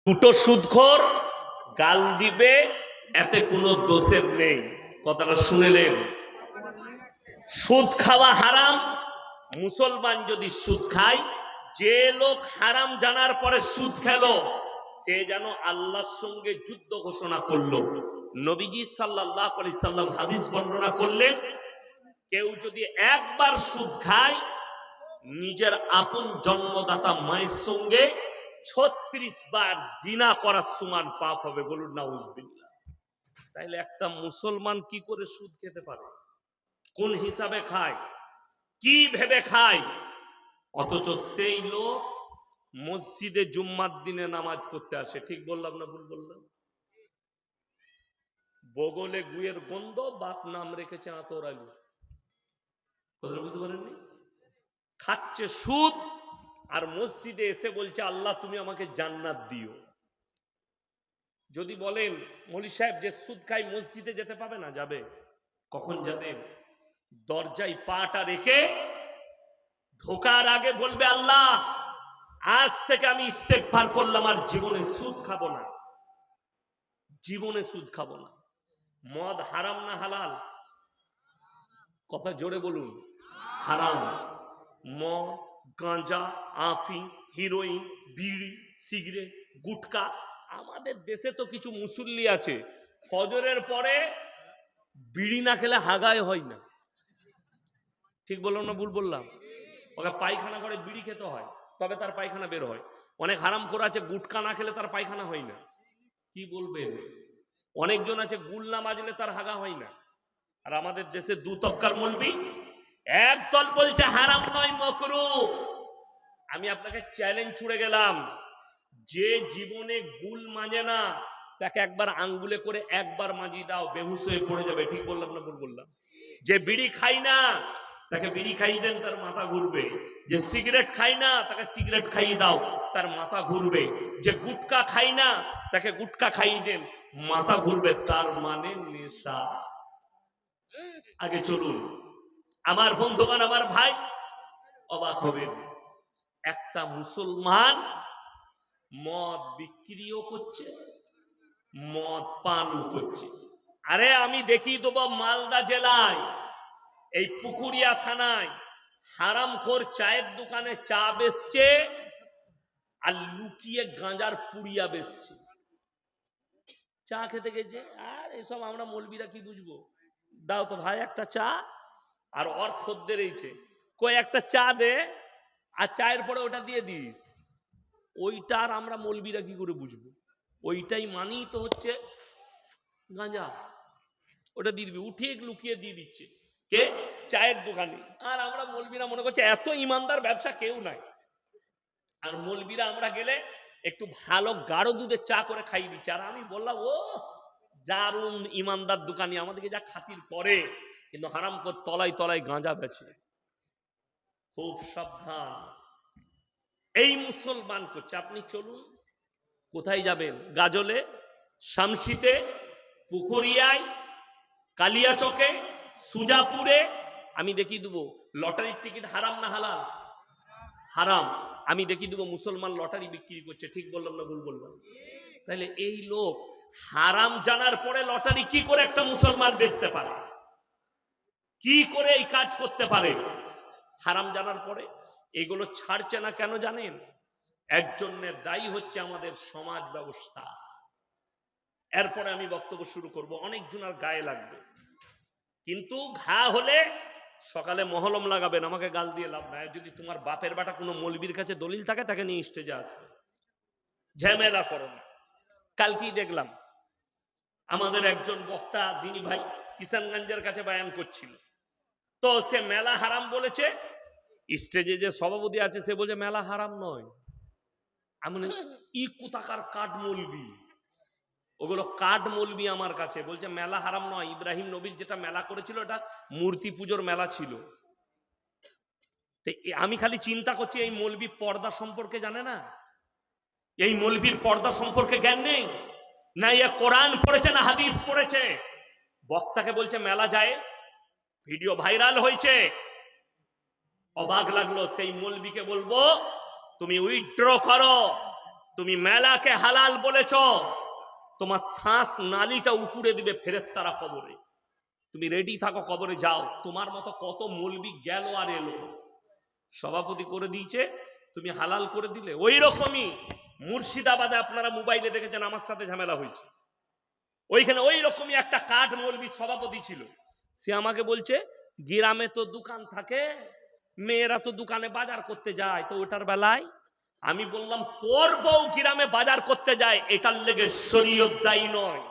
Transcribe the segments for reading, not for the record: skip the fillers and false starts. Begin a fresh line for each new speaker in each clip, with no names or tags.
দুটো সুদখোর গাল দিবে, এতে কোনো দোষের নেই। কথাটা শুনেলেন? সুদ খাওয়া হারাম। মুসলমান যদি সুদ খায়, যে লোক হারাম জানার পরে সুদ খেলো, সে যেন আল্লাহর সঙ্গে যুদ্ধ ঘোষণা করলো। নবীজি সাল্লাল্লাহু আলাইহি সাল্লাম হাদিস বর্ণনা করলেন, কেউ যদি একবার সুদ খায়, নিজের আপন জন্মদাতা মায়ের সঙ্গে 36 বার জিনা করার সমান পাপ হবে। বলুন নাউজুবিল্লাহ। তাইলে একটা মুসলমান কি করে সুদ খেতে পারে? কোন হিসাবে খায়? কি ভেবে খায়? অথচ সেই লোক মসজিদে জুম্মার দিনে নামাজ পড়তে আসে। ঠিক বললাম না ভুল বললাম? বগলে গুয়ের গন্ধ, বাপ নাম রেখেছে আতর আলী। কথা বুঝতে পারেননি? খাচ্ছে সুদ, আর মসজিদে এসে বলছে আল্লাহ তুমি আমাকে জান্নাত দিও। যদি বলেন মৌলী সাহেব যে সুদ খায় মসজিদে যেতে পাবে না, যাবে। কখন যাবেন? দরজায় পাটা রেখে ঢোকার আগে বলবে আল্লাহ আজ থেকে আমি ইস্তেগফার করলাম, আর জীবনে সুদ খাবো না, জীবনে সুদ খাবো না। মদ হারাম না হালাল? কথা জোরে বলুন। হারাম। মদ, গাঁজা, আফিং, হিরোইন, বিড়ি, সিগারেট, গুটকা। আমাদের দেশে তো কিছু মুসল্লি আছে, ফজরের পরে বিড়ি না খেলে হাগায় হয় না। ঠিক বললাম না ভুল বললাম? ওকে পায়খানা করে বিড়ি খেতে হয়, তবে তার পায়খানা বের হয়। অনেক হারামখোর আছে গুটকা না খেলে তার পায়খানা হয় না। কি বলবেন? অনেকজন আছে গুল না মাজলে তার হাগা হয় না। আর আমাদের দেশে দু তবকার মৌলবি, একদল বলছে হারাম নয় মাকরুহ। আমি আপনাকে চ্যালেঞ্জ ছুড়ে গেলাম, যে জীবনে গুল মাজে না তাকে একবার আঙ্গুলে করে একবার মাজিয়ে দাও, বেহুশ হয়ে পড়ে যাবে। ঠিক বললাম না ভুল বললাম? যে বিড়ি খাই না তাকে বিড়ি খাইয়ে দেন, তার মাথা ঘুরবে। যে সিগারেট খাই না তাকে সিগারেট খাইয়ে দাও, তার মাথা ঘুরবে। যে গুটকা খাই না তাকে গুটকা খাইয়ে দেন, মাথা ঘুরবে। তার মানে নেশা। আগে চলুন আমার বন্ধুগণ, আমার ভাই, অবাক হবেন, একটা মুসলমান মদ বিক্রিও করছে, মদ পানও করছে। আরে আমি দেখি দেবো মালদা জেলায় এই পুকুরিয়া থানায় হারামখোর চায়ের দোকানে চা বেচছে, আর লুকিয়ে গাঁজার পুড়িয়া বেচছে। চা খেতে গেছে, আর এসব আমরা মৌলবীরা কি বুঝবো? দাও তো ভাই একটা চা। আর ওর খদ্দের এইছে, কই একটা চা দে, আর চায়ের পরে ওটা দিয়ে দিস। ওইটা আর আমরা মৌলবীরা কি করে বুঝবো? ওইটাই মানি তো হচ্ছে গাঁজা। ওটা দিয়ে দিবি, উঠিয়ে লুকিয়ে দিয়ে দিচ্ছে কে? চায়ের দোকানে। আর আমরা মৌলবীরা মনে করছে এত ইমানদার ব্যবসা কেউ নাই। আর মৌলবীরা আমরা গেলে একটু ভালো গাঢ় দুধের চা করে খাইয়ে দিচ্ছে। আর আমি বললাম ও দারুণ ইমানদার দোকানি, আমাদেরকে যা খাতির করে, কিন্তু হারাম করে তলায় তলায় গাঁজা বেচে। খুব সাবধান। এই মুসলমান করছে। আপনি চলুন, কোথায় যাবেন? গাজলে, শামসিতে, পুকুরিয়ায়, কালিয়াচকে, সুজাপুরে। আমি দেখিয়ে দেবো লটারির টিকিট হারাম না হালাল? হারাম। আমি দেখিয়ে দেবো মুসলমান লটারি বিক্রি করছে। ঠিক বললাম না ভুল বললাম? তাহলে এই লোক হারাম জানার পরে লটারি কি করে একটা মুসলমান বেচতে পারে? কি করে এই কাজ করতে পারে হারাম জানার পরে? এগুলো ছাড়ছে না কেন জানেন? এর জন্য দায়ী হচ্ছে আমাদের সমাজ ব্যবস্থা। এরপরে আমি বক্তব্য শুরু করব। অনেক জনের গায়ে লাগবে, কিন্তু ঘা হলে সকালে মহলম লাগাবেন, আমাকে গাল দিয়ে লাভ নাই। যদি তোমার বাপের বাটা কোনো মৌলবীর কাছে দলিল থাকে, তাকে নিয়ে স্টেজে আসবে, ঝামেলা করো না। কালকেই দেখলাম আমাদের একজন বক্তা দিনী ভাই কিষানগঞ্জের কাছে বয়ান করছিল, তো সে মেলা হারাম বলেছে। স্টেজে যে সভাপতি আছে সে বলছে মেলা হারাম নয়। আমি ই কোথাকার কাঠ মৌলবি, ওগুলো কাঠ মৌলবি আমার কাছে বলছে মেলা হারাম নয়। ইব্রাহিম নবীর যেটা মেলা করেছিল এটা মূর্তি পুজোর মেলা ছিল। আমি খালি চিন্তা করছি এই মৌলবি পর্দা সম্পর্কে জানে না? এই মৌলবীর পর্দা সম্পর্কে জ্ঞান নেই না? এ কোরআন পড়েছে না হাদিস পড়েছে? বক্তাকে বলছে মেলা জায়েজ, ভিডিও ভাইরাল হয়েছে। অবাক লাগলো। সেই মৌলবীকে বলবো তুমি উইথড্র করো, তুমি মেলাকে হালাল বলেছ, তোমার শ্বাস নালীটা উকুড়ে দিবে ফেরেশতারা কবরে। তুমি রেডি থাকো, কবরে যাও। তোমার মতো কত মৌলবি গেল আর এলো, সভাপতি করে দিয়েছে, তুমি হালাল করে দিলে। ওই রকমই মুর্শিদাবাদে আপনারা মোবাইলে দেখেছেন, আমার সাথে ঝামেলা হয়েছে। ওইখানে ওই রকমই একটা কাঠ মৌলবি সভাপতি ছিল। সে আমাকে বলছে, গ্রামে তো দোকান থাকে, মেয়েরা তো দোকানে বাজার করতে যায়, তো ওটার বেলায় আমি বললাম, তোর বউ গ্রামে বাজার করতে যায়, এটার লেগে শরীয়ত দায়ী নয়,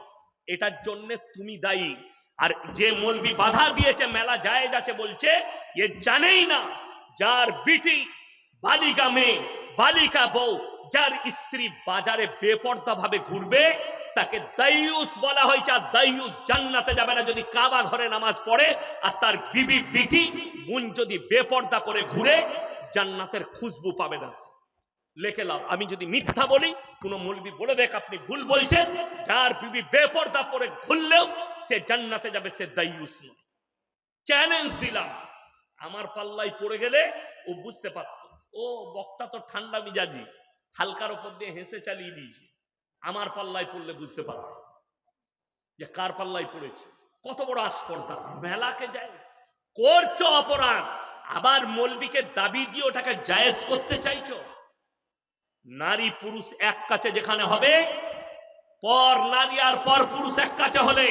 এটার জন্য তুমি দায়ী। আর যে মৌলবি বাধা দিয়েছে মেলা জায়েজ আছে বলছে, এ জানেই না যার বিটি বালিকা মেয়ে, বালিকা বউ, যার স্ত্রী বাজারে বেপর্দা ভাবে ঘুরবে, তাকে দাইয়ুস বলা হয়েছে। আর দাইয়ুস জান্নাতে যাবে না যদি কাবা ঘরে নামাজ পড়ে, আর তার বিবি বিটি বোন যদি বেপর্দা করে ঘুরে, জান্নাতের খুশবু পাবে না। লিখে লাও, আমি যদি মিথ্যা বলি, কোন মৌলবি বলে দেখ আপনি ভুল বলছেন, যার বিবি বেপর্দা পরে ঘুরলেও সে জান্নাতে যাবে, সে দাইয়ুস নয়। চ্যালেঞ্জ দিলাম। আমার পাল্লায় পড়ে গেলে ও বুঝতে পারত, ও বক্তা তো ঠান্ডা মিজাজি, হালকার উপর দিয়ে হেসে চালিয়ে দিয়েছে। আমার পাল্লায় পড়লে বুঝতে পারত যে কার পাল্লায় পড়েছে। কত বড় আস্পর্ধা, মেলাকে জায়েজ করছো অপরাধ, আবার মৌলবিকে দাবি দিয়ে ওটাকে জায়েজ করতে চাইছো। নারী পুরুষ এক কাছে যেখানে হবে, পর নারী আর পর পুরুষ এক কাছে হলে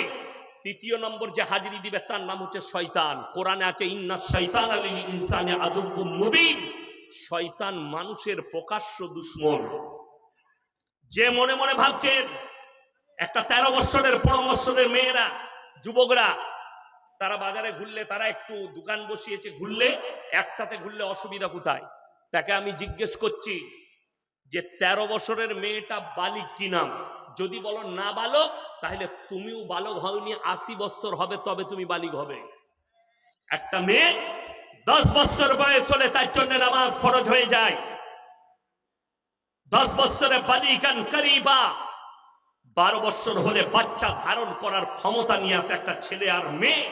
তৃতীয় নম্বর যে হাজিরি দিবে তার নাম হচ্ছে শয়তান। কোরআনে আছে, ইন্না শাইতানা লিল ইনসানি আদুব্বুম মুবিন, শয়তান মানুষের প্রকাশ্য দুশমন। যে মনে মনে ভাবছেন একটা 13 বছরের 15 বছরের মেয়েরা, যুবকরা, তারা বাজারে ঘুরলে, তারা একটু দোকান বসিয়েছে, ঘুরলে একসাথে ঘুরলে অসুবিধা কোথায়? তাকে আমি জিজ্ঞেস করছি যে 13 বছরের মেয়েটা বালিক কি নাম? যদি বলো না বালক, তাহলে তুমিও বালক হওনি, 80 বছর হবে তবে তুমি বালিক হবে। একটা মেয়ে 10 বছর বয়স হলে তার জন্য নামাজ ফরজ হয়ে যায়। 10 বছরে বালিকান করিবা, 12 বছর হলে বাচ্চা ধারণ করার ক্ষমতা নিয়ে আসে একটা ছেলে আর মেয়ে।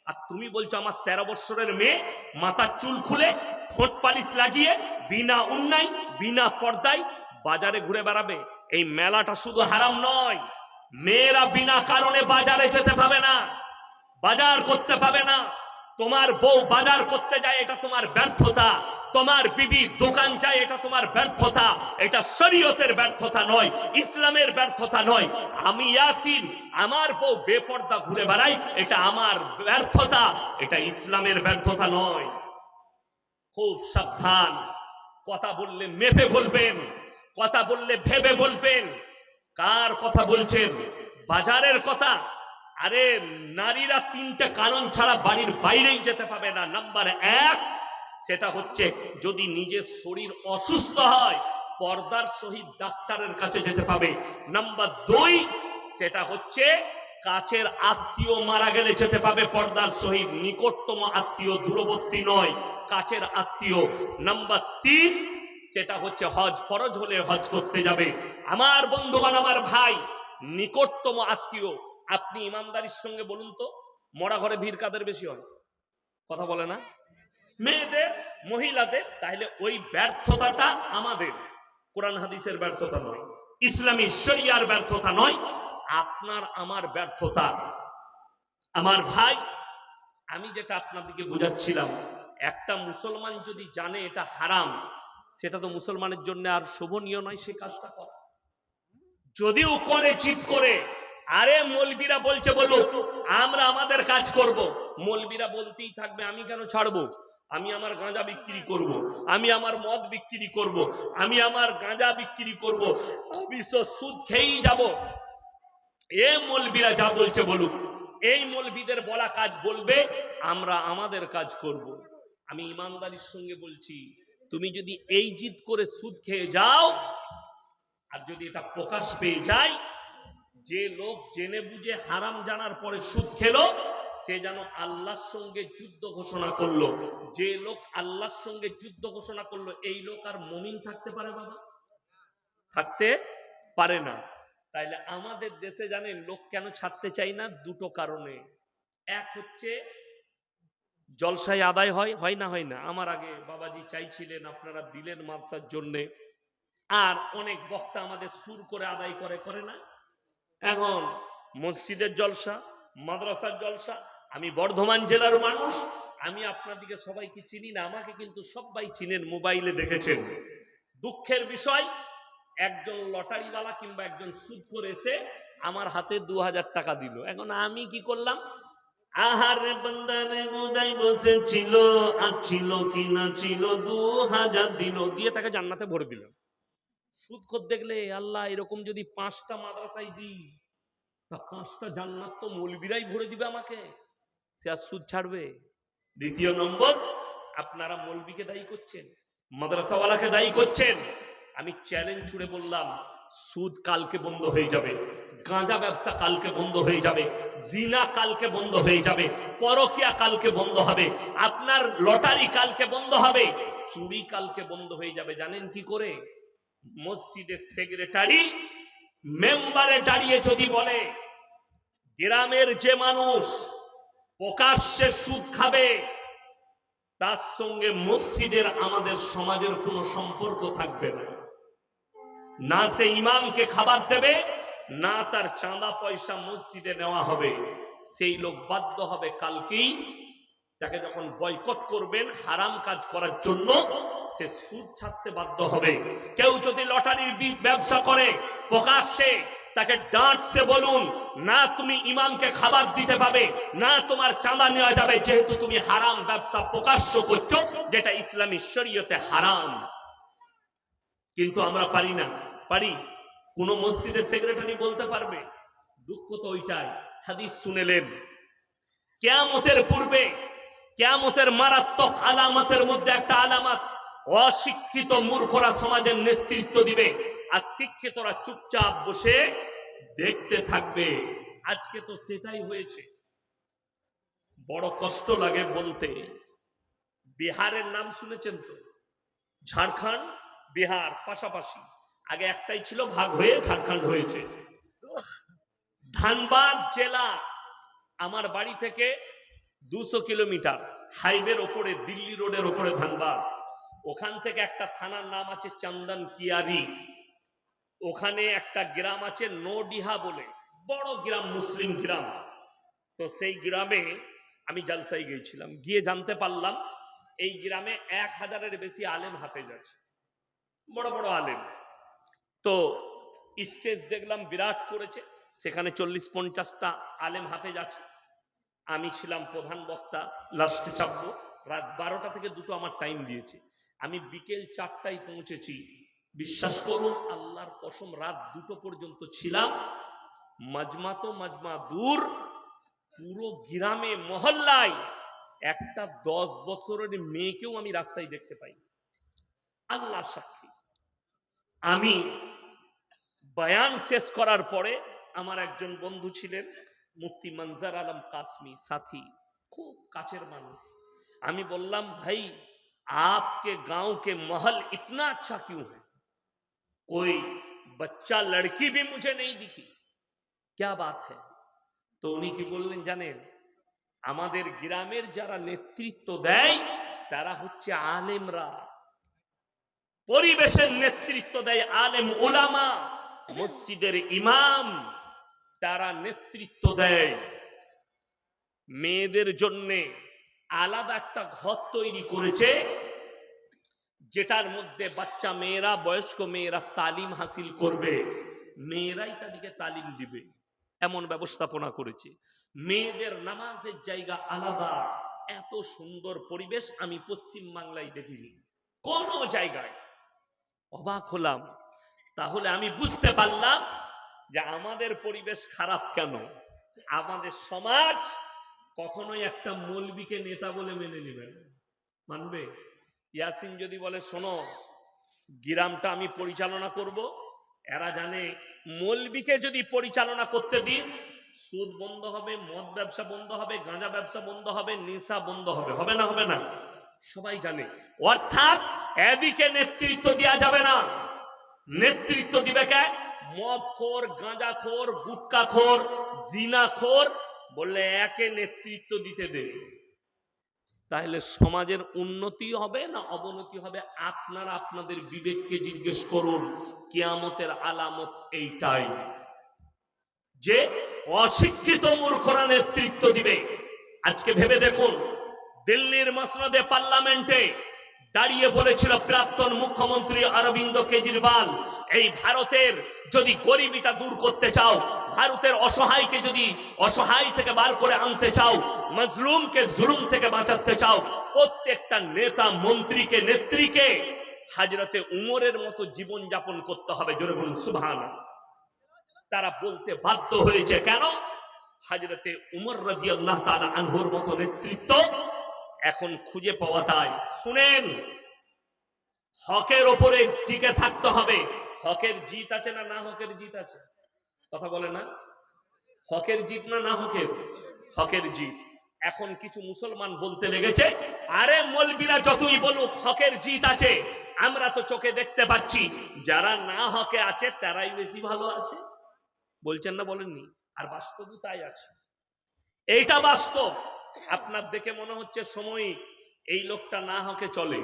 আর তুমি বলছো আমার 13 বছরের মেয়ে মাথার চুল খুলে, ঠোঁট পালিশ লাগিয়ে, বিনা উন্নায়, বিনা পর্দায় বাজারে ঘুরে বেড়াবে। এই মেলাটা শুধু হারাম নয়, মেয়েরা বিনা কারণে বাজারে যেতে পাবে না, বাজার করতে পাবে না। তোমার বউ বাজার করতে যায়, এটা তোমার ব্যর্থতা। তোমার বিবি দোকান যায়, এটা তোমার ব্যর্থতা। এটা শরীয়তের ব্যর্থতা নয়, ইসলামের ব্যর্থতা নয়। আমি ইয়াসিন, আমার বউ বেপর্দা ঘুরে বেড়াই, এটা আমার ব্যর্থতা, এটা ইসলামের ব্যর্থতা নয়। খুব সাবধান, কথা বললে মেপে বলবেন, কথা বললে ভেবে বলবেন। কার কথা বলছেন? বাজারের কথা। আরে নারীরা 3টে কারণ ছাড়া বাড়ির বাইরেই যেতে পাবে না। নাম্বার 1, সেটা হচ্ছে যদি নিজের শরীর অসুস্থ হয়, পর্দার সহিত ডাক্তারের কাছে যেতে পাবে। নাম্বার 2, সেটা হচ্ছে কাছের আত্মীয় মারা গেলে যেতে পাবে পর্দার সহিত, নিকটতম আত্মীয়, দূরবর্তী নয়, কাছের আত্মীয়। নাম্বার 3, সেটা হচ্ছে হজ ফরজ হলে হজ করতে যাবে। আমার বন্ধুগণ, আমার ভাই, নিকটতম আত্মীয়। আপনি ইমানদারির সঙ্গে বলুন তো, মরা ঘরে ভিড় কাদের বেশি হয়? কথা বলে না? মেয়েদের, মহিলাদের। তাহলে ওই ব্যর্থতাটা আমাদের, কোরআন হাদিসের ব্যর্থতা নয়, ইসলামী শরিয়ার ব্যর্থতা নয়, আপনার আমার ব্যর্থতা। আমার ভাই, আমি যেটা আপনাদেরকে বুঝাচ্ছিলাম, একটা মুসলমান যদি জানে এটা হারাম, সেটা তো মুসলমানের জন্য আর শোভনীয় নয় সে কাজটা করা। যদিও করে জিদ করে, আরে মৌলবীরা বলছে বলুক, আমরা আমাদের কাজ করব। মৌলবীরা বলতেই থাকবে, আমি কেন ছাড়বো? আমি আমার গাঁজা বিক্রি করব, আমি আমার মদ বিক্রি করব, আমি আমার গাঁজা বিক্রি করব, আমি সুদ খেয়েই যাব। এ মৌলবীরা যা বলছে বলুক, এই মৌলবীদের বলা কাজ বলবে, আমরা আমাদের কাজ করব। আমি ইমানদারির সঙ্গে বলছি, তুমি যদি এই জিদ করে সুদ খেয়ে যাও, আর যদি এটা প্রকাশ পেয়ে যায়, যে লোক জেনে বুঝে হারাম জানার পরে সুদ খেলো, সে যেন আল্লাহর সঙ্গে যুদ্ধ ঘোষণা করলো। যে লোক আল্লাহর সঙ্গে যুদ্ধ ঘোষণা করলো, এই লোক আর মুমিন থাকতে পারে? বাবা, থাকতে পারে না। তাইলে আমাদের দেশে জানেন লোক কেন ছাড়তে চাই না? 2টো কারণে। এক হচ্ছে জলসায় আদায় হয় না? হয় না? আমার আগে বাবাজি চাইছিলেন, আপনারা দিলেন মাদ্রাসার জন্যে। আর অনেক বক্তা আমাদের সুর করে আদায় করে না। এখন মসজিদের জলসা, মাদ্রাসার জলসা। আমি বর্ধমান জেলার মানুষ, আমি আপনাদিকে সবাইকে চিনি না, আমাকে কিন্তু সবাই চিনেন, মোবাইলে দেখেছেন। দুঃখের বিষয়, একজন লটারিওয়ালা কিংবা একজন সুদখোর এসে আমার হাতে 2000 টাকা দিল। এখন আমি কি করলাম? আহারে বান্দারে উদয় বসেছিল, আর ছিল কি না ছিল, 2000 দিল, দিয়ে তাকে জান্নাতে ভরে দিলাম। সুদখোর দেখলে আল্লাহ এরকম যদি 5টা মাদ্রাসায় দিই, তা 5টা জান্নাত তো মৌলবীরাই ভরে দিবে আমাকে, সে আর সুদ ছাড়বে? দ্বিতীয় নম্বর, আপনারা মৌলবীকে দায়ী করছেন, মাদ্রাসাওয়ালাকে দায়ী করছেন। আমি চ্যালেঞ্জ ছুড়ে বললাম, সুদ কালকে বন্ধ হয়ে যাবে, গাঁজা ব্যবসা কালকে বন্ধ হয়ে যাবে, জিনা কালকে বন্ধ হয়ে যাবে, পরকিয়া কালকে বন্ধ হবে, আপনার লটারি কালকে বন্ধ হবে, চুরি কালকে বন্ধ হয়ে যাবে। জানেন কি করে? মসজিদের সেক্রেটারি মেম্বারে দাঁড়িয়ে যদি বলে, গ্রামের যে মানুষ প্রকাশ্যে সুদ খাবে তার সঙ্গে মসজিদের আমাদের সমাজের কোনো সম্পর্ক থাকবে না, না সে ইমামকে খাবার দেবে, না তার চাঁদা পয়সা মসজিদে নেওয়া হবে। সেই লোক বাধ্য হবে কালকেই, তাকে যখন বয়কট করবেন হারাম কাজ করার জন্য, সে সুদ ছাড়তে বাধ্য হবে। কেউ যদি লটারির ব্যবসা করে প্রকাশ্যে, তাকে ডাঁটতে বলুন, না তুমি ইমামকে খাবার দিতে পাবে, না তোমার চাঁদা নেওয়া যাবে, যেহেতু তুমি হারাম ব্যবসা প্রকাশ্য করছো, যেটা ইসলামী শরীয়তে হারাম। কিন্তু আমরা পারি না। পারি? কোন মসজিদের সেক্রেটারি বলতে পারবে? দুঃখ তো ওইটাই। হাদিস শুনেলেন, কিয়ামতের পূর্বে, কিয়ামতের মারাত্মক আলামতের মধ্যে একটা আলামত, অশিক্ষিত মূর্খরা সমাজের নেতৃত্ব দিবে, আর শিক্ষিতরা চুপচাপ বসে দেখতে থাকবে। আজকে তো সেটাই হয়েছে। বড় কষ্ট লাগে বলতে। বিহারের নাম শুনেছেন তো? ঝাড়খণ্ড বিহার পাশাপাশি, আগে একটাই ছিল, ভাগ হয়ে ঝাড়খণ্ড হয়েছে। ধানবাদ জেলা আমার বাড়ি থেকে 200 কিলোমিটার, হাইওয়ের ওপরে, দিল্লি রোডের ওপরে ধানবাদ। ওখান থেকে একটা থানার নাম আছে চন্দন কিয়ারি, ওখানে একটা গ্রাম আছে নোডিহা বলে, বড় গ্রাম, মুসলিম গ্রাম। তো সেই গ্রামে আমি জালসায় গিয়েছিলাম, গিয়ে জানতে পারলাম এই গ্রামে 1000-এর বেশি আলেম হাফেজ আছে, বড় বড় আলেম। তো স্টেজ দেখলাম বিরাট করেছে, সেখানে 40-50টা আলেম হাফেজ আছে। আমি ছিলাম প্রধান বক্তা, লাস্টে চাপবো। রাত 12টা থেকে 2টো আমার টাইম দিয়েছে, আমি বিকেল 4টায় পৌঁছেছি। বিশ্বাস করুন, আল্লাহর কসম, রাত 2টো পর্যন্ত ছিলাম। মাজমা তো মাজমা দূর, পুরো গ্রামে মহল্লায় একটা 10 বছরের মেয়েকেও আমি রাস্তায় দেখতে পাই। আল্লাহ সাক্ষী। আমি বয়ান শেষ করার পরে আমার একজন বন্ধু ছিলেন, মুফতি মনজার আলম কাসমি, সাথী, খুব কাছের মানুষ। আমি বললাম, ভাই आपके गांव के महल इतना अच्छा क्यों है? कोई बच्चा लड़की भी मुझे नहीं दिखी, क्या बात है? তো উনি কি বললেন জানেন? আমাদের গ্রামের যারা নেতৃত্ব দেয় তারা হচ্ছে আলেমরা, পরিবেশের নেতৃত্ব দেয় আলেম উলামা, মসজিদের ইমাম, তারা নেতৃত্ব দেয়। মেয়েদের জন্য আলাদা একটা ঘর তৈরি করেছে, যেটার মধ্যে বাচ্চা মেয়েরা, বয়স্ক মেয়েরা তালিম হাসিল করবে, মেয়েরাই তাদেরকে তালিম দিবে, এমন ব্যবস্থাপনা করেছে। মেয়েদের নামাজের জায়গা আলাদা। এত সুন্দর পরিবেশ আমি পশ্চিম বাংলায় দেখিনি কোন জায়গায়। অবাক হলাম। তাহলে আমি বুঝতে পারলাম যে আমাদের পরিবেশ খারাপ কেন। আমাদের সমাজ কখনোই একটা মৌলবীকে নেতা বলে মেনে নেবে না। মানবে? ইয়াসিন যদি বলে, শোনো গ্রামটা আমি পরিচালনা করব, এরা জানে মৌলবীকে যদি পরিচালনা করতে দিস, সুদ বন্ধ হবে, মদ ব্যবসা বন্ধ হবে, গাঁজা ব্যবসা বন্ধ হবে, নেশা বন্ধ হবে। হবে না? হবে না? সবাই জানে। অর্থাৎ এদিকে নেতৃত্ব দেওয়া যাবে না। নেতৃত্ব দিবে কে? মদখোর, গাঁজাখোর, গুটকাখোর, জিনাখোর, বললে একে নেতৃত্ব দিতে দে। তাহলে সমাজের উন্নতি হবে না অবনতি হবে? আপনারা আপনাদের বিবেককে জিজ্ঞেস করুন। কিয়ামতের আলামত এইটাই যে অশিক্ষিত মূর্খরা নেতৃত্ব দিবে। আজকে ভেবে দেখুন, দিল্লির মসনদে পার্লামেন্টে দাঁড়িয়ে বলেছিল প্রাক্তন মুখ্যমন্ত্রী অরবিন্দ কেজরিওয়াল, এই ভারতের যদি গরিবিটা দূর করতে চাও, ভারতের অসহায়কে যদি অসহায় থেকে বার করে আনতে চাও, মজলুমকে জুলুম থেকে বাঁচাতে চাও, প্রত্যেকটা নেতা মন্ত্রীকে নেত্রীকে হযরতে উমরের মতো জীবন যাপন করতে হবে। জোরে বলুন সুবহানাল্লাহ। তারা বলতে বাধ্য হয়েছে, কেন? হযরতে উমর রাদিয়াল্লাহু তাআলা আনহুর মতো নেতৃত্ব এখন খুঁজে পাওয়া যায়। শুনেন, হকের ওপরে টিকে থাকতে হবে। হকের জিত আছে না না হকের জিত আছে? কথা বলে না? হকের জিত না না হকের? হকের জিত। এখন কিছু মুসলমান বলতে লেগেছে, আরে মৌলবীরা যতই বলুক হকের জিত আছে, আমরা তো চোখে দেখতে পাচ্ছি যারা না হকে আছে তারাই বেশি ভালো আছে। বলছেন না বলেননি? আর বাস্তবও তাই আছে, এইটা বাস্তব। আপনার দেখে মনে হচ্ছে সময় এই লোকটা না হকে চলে,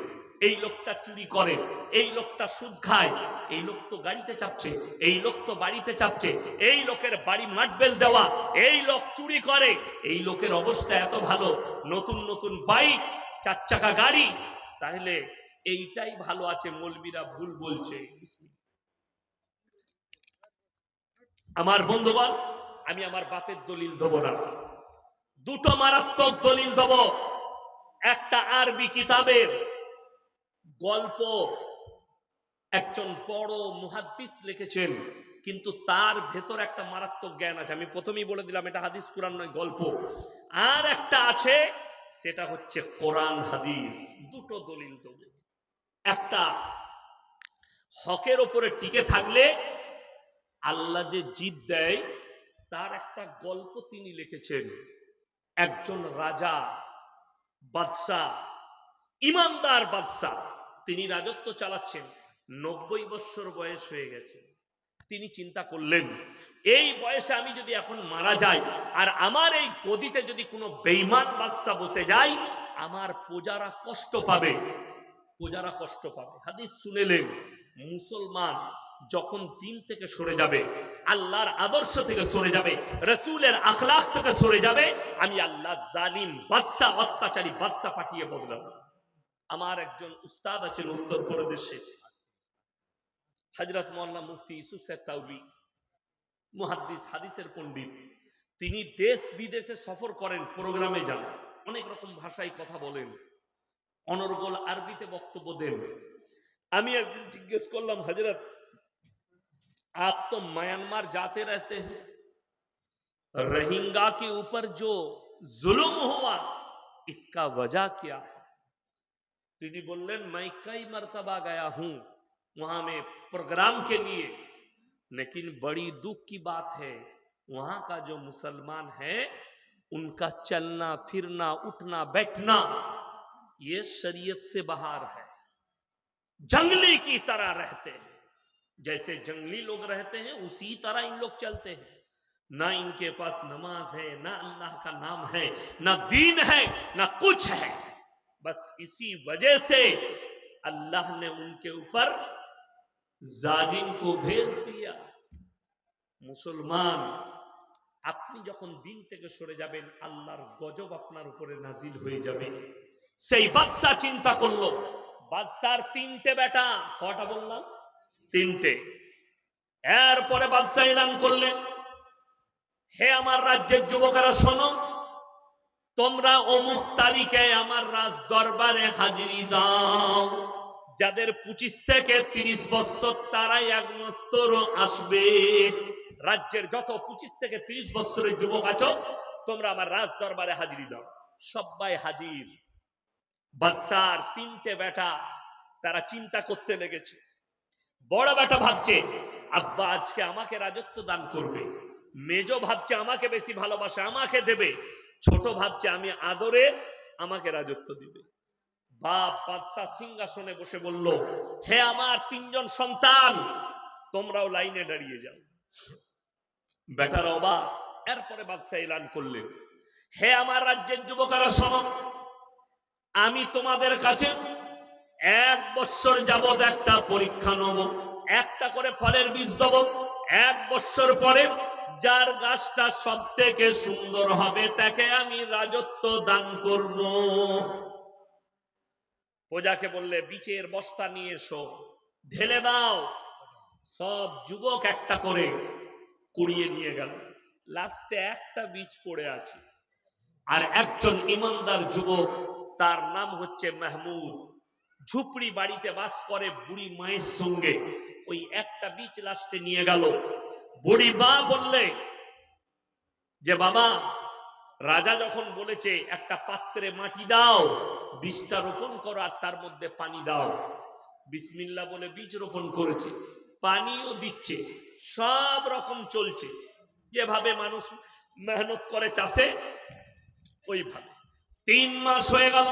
এই লোকটা চুরি করে, এই লোকটা সুদ খায়, এই লোক তো গাড়িতে চাপছে, এই লোক তো বাড়িতে চাপছে, এই লোকের বাড়ি মাটবেল দেওয়া, এই লোক চুরি করে, এই লোকের অবস্থা এত ভালো, নতুন নতুন বাইক, 4 চাকা গাড়ি, তাহলে এইটাই ভালো আছে। মৌলবীরা ভুল বলছে। আমার বন্ধুগণ, আমি আমার বাপের দলিল দেব না, দুটো মারাত্মক দলিল দেব। একটা আরবি কিতাবের গল্প, একজন বড় মুহাদ্দিস লিখেছেন, কিন্তু তার ভেতর একটা মারাত্মক জ্ঞান আছে। আমি প্রথমেই বলে দিলাম এটা হাদিস কোরআন নয়, গল্প। আর একটা আছে, সেটা হচ্ছে কোরআন হাদিস। দুটো দলিল দেব। একটা, হকের ওপরে টিকে থাকলে আল্লাহ যে জিত দেয়, তার একটা গল্প তিনি লিখেছেন। একজন রাজা, বাদশাহ, ইমানদার বাদশাহ, তিনি রাজত্ব চালাচ্ছেন, 90 বছর বয়স হয়ে গেছে। তিনি চিন্তা করলেন, এই বয়সে আমি যদি এখন মারা যাই আর আমার এই গদিতে যদি কোনো বেঈমান বাদশাহ বসে যায়, আমার প্রজারা কষ্ট পাবে, প্রজারা কষ্ট পাবে। হাদিস শুনেলেন, মুসলমান যখন দিন থেকে সরে যাবে, আল্লাহর আদর্শ থেকে সরে যাবে, রাসূলের আখলাক থেকে সরে যাবে, আমি আল্লাহ জালিম বাদশাহ, অত্যাচারী বাদশাহ পাঠিয়ে বদলাবো। আমার একজন উস্তাদ আছেন উত্তরপ্রদেশে, হযরত মাওলানা মুফতি ইউসুফ সাহেব তাওলি, মুহাদ্দিস, হাদিসের পণ্ডিত। তিনি দেশ বিদেশে সফর করেন, প্রোগ্রামে যান, অনেক রকম ভাষায় কথা বলেন, অনর্গল আরবিতে বক্তব্য দেন। আমি একদিন জিজ্ঞেস করলাম, হযরত आप तो म्यांमार जाते रहते हैं, रोहिंग्या के ऊपर जो जुल्म हुआ इसका वजह क्या है? তিনি বললেন, मैं कई मर्तबा गया हूं वहां में प्रोग्राम के लिए, लेकिन बड़ी दुख की बात है वहां का जो मुसलमान है उनका चलना फिरना उठना बैठना ये शरीयत से बाहर है, जंगली की तरह रहते हैं, जैसे जंगली लोग रहते हैं उसी तरह इन लोग चलते हैं। ना इनके पास नमाज है, ना अल्लाह का नाम है, ना दीन है, ना कुछ है। बस इसी वजह से अल्लाह ने उनके ऊपर जालिम को भेज दिया। मुसलमान, আপনি যখন দিন থেকে সরে যাবেন, আল্লাহর গজব আপনার উপরে নাজিল হয়ে যাবে। সেই বাদশা চিন্তা করলো, বাদশার 3টে বেটা, কটা বললাম? 3টে। এরপরে বাদশা এলান করলেন, হে আমার রাজ্যের যুবকেরা শোনো, তোমরা অমুক তারিখে আমার রাজ দরবারে হাজিরি দাও। যাদের 25 থেকে 30 বছর তারাই একমাত্র আসবে। রাজ্যের যত 25 থেকে 30 বছরের যুবক আছো, তোমরা আমার রাজ দরবারে হাজিরি দাও। সবাই হাজির। বাদশার 3টে বেটা, তারা চিন্তা করতে লেগেছে। বড় বেটা ভাবছে, আব্বা আজকে আমাকে রাজত্ব দান করবে। মেজো ভাবছে আমাকে বেশি ভালোবাসে, আমাকে দেবে। ছোট ভাবছে আমি আদরে, আমাকে রাজত্ব দিবে। বাপ বাদশা সিংহাসনে বসে বলল, হে আমার 3জন সন্তান, তোমরাও লাইনে দাঁড়িয়ে যাও। বেটারা অবাক। এরপরে বাদশা এলান করলেন, হে আমার রাজ্যের যুবকেরা শোনো, আমি তোমাদের কাছে 1 বছর যাবত একটা পরীক্ষা নেব, একটা করে ফলের বীজ দেব। 1 বছর পরে যার গাছটা সব থেকে সুন্দর হবে তাকে আমি রাজত্ব দান করব। প্রজাকে বললে বীজের বস্তা নিয়ে এসো, ঢেলে দাও। সব যুবক একটা করে কুড়িয়ে নিয়ে গেল। লাস্টে একটা বীজ পড়ে আছে। আর একজন ইমানদার যুবক, তার নাম হচ্ছে মাহমুদ, ঝুপড়ি বাড়িতে বাস করে বুড়ি মায়ের সঙ্গে। ওই একটা বীজ লাস্টে নিয়ে গেল। বুড়ি মা বললে যে বাবা, রাজা যখন বলেছে একটা পাত্রে মাটি দাও, বীজটা রোপণ করো আর তার মধ্যে পানি দাও। বিসমিল্লাহ বলে বীজ রোপণ করেছে, পানিও দিচ্ছে, সব রকম চলছে। যেভাবে মানুষ মেহনত করে চাষে, ওইভাবে 3 মাস হয়ে গেল।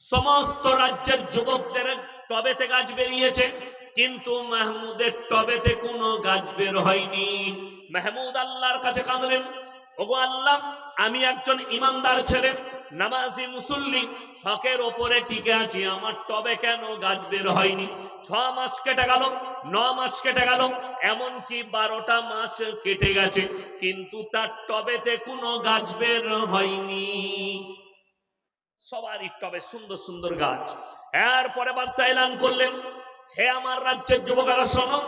সমস্ত রাজ্যের যুবকদের টবেতে গাছ বেরিয়েছে, কিন্তু মাহমুদের টবেতে কোনো গাছ বের হয়নি। মাহমুদ আল্লাহর কাছে কাঁদলেন, ওগো আল্লাহ, আমি একজন ইমানদার ছেলে, নামাজি মুসল্লি, হকের ওপরে টিকে আছি, আমার টবে কেন গাছ বের হয়নি? 6 মাস কেটে গেল, 9 মাস কেটে গেল, এমনকি 12টা মাস কেটে গেছে, কিন্তু তার টবেতে কোনো গাছ বের হয়নি। সবারই টবে সুন্দর সুন্দর গাছ। এরপরে বাদশা এলান করলেন, হে আমার রাজ্যের যুবকেরা শোনো,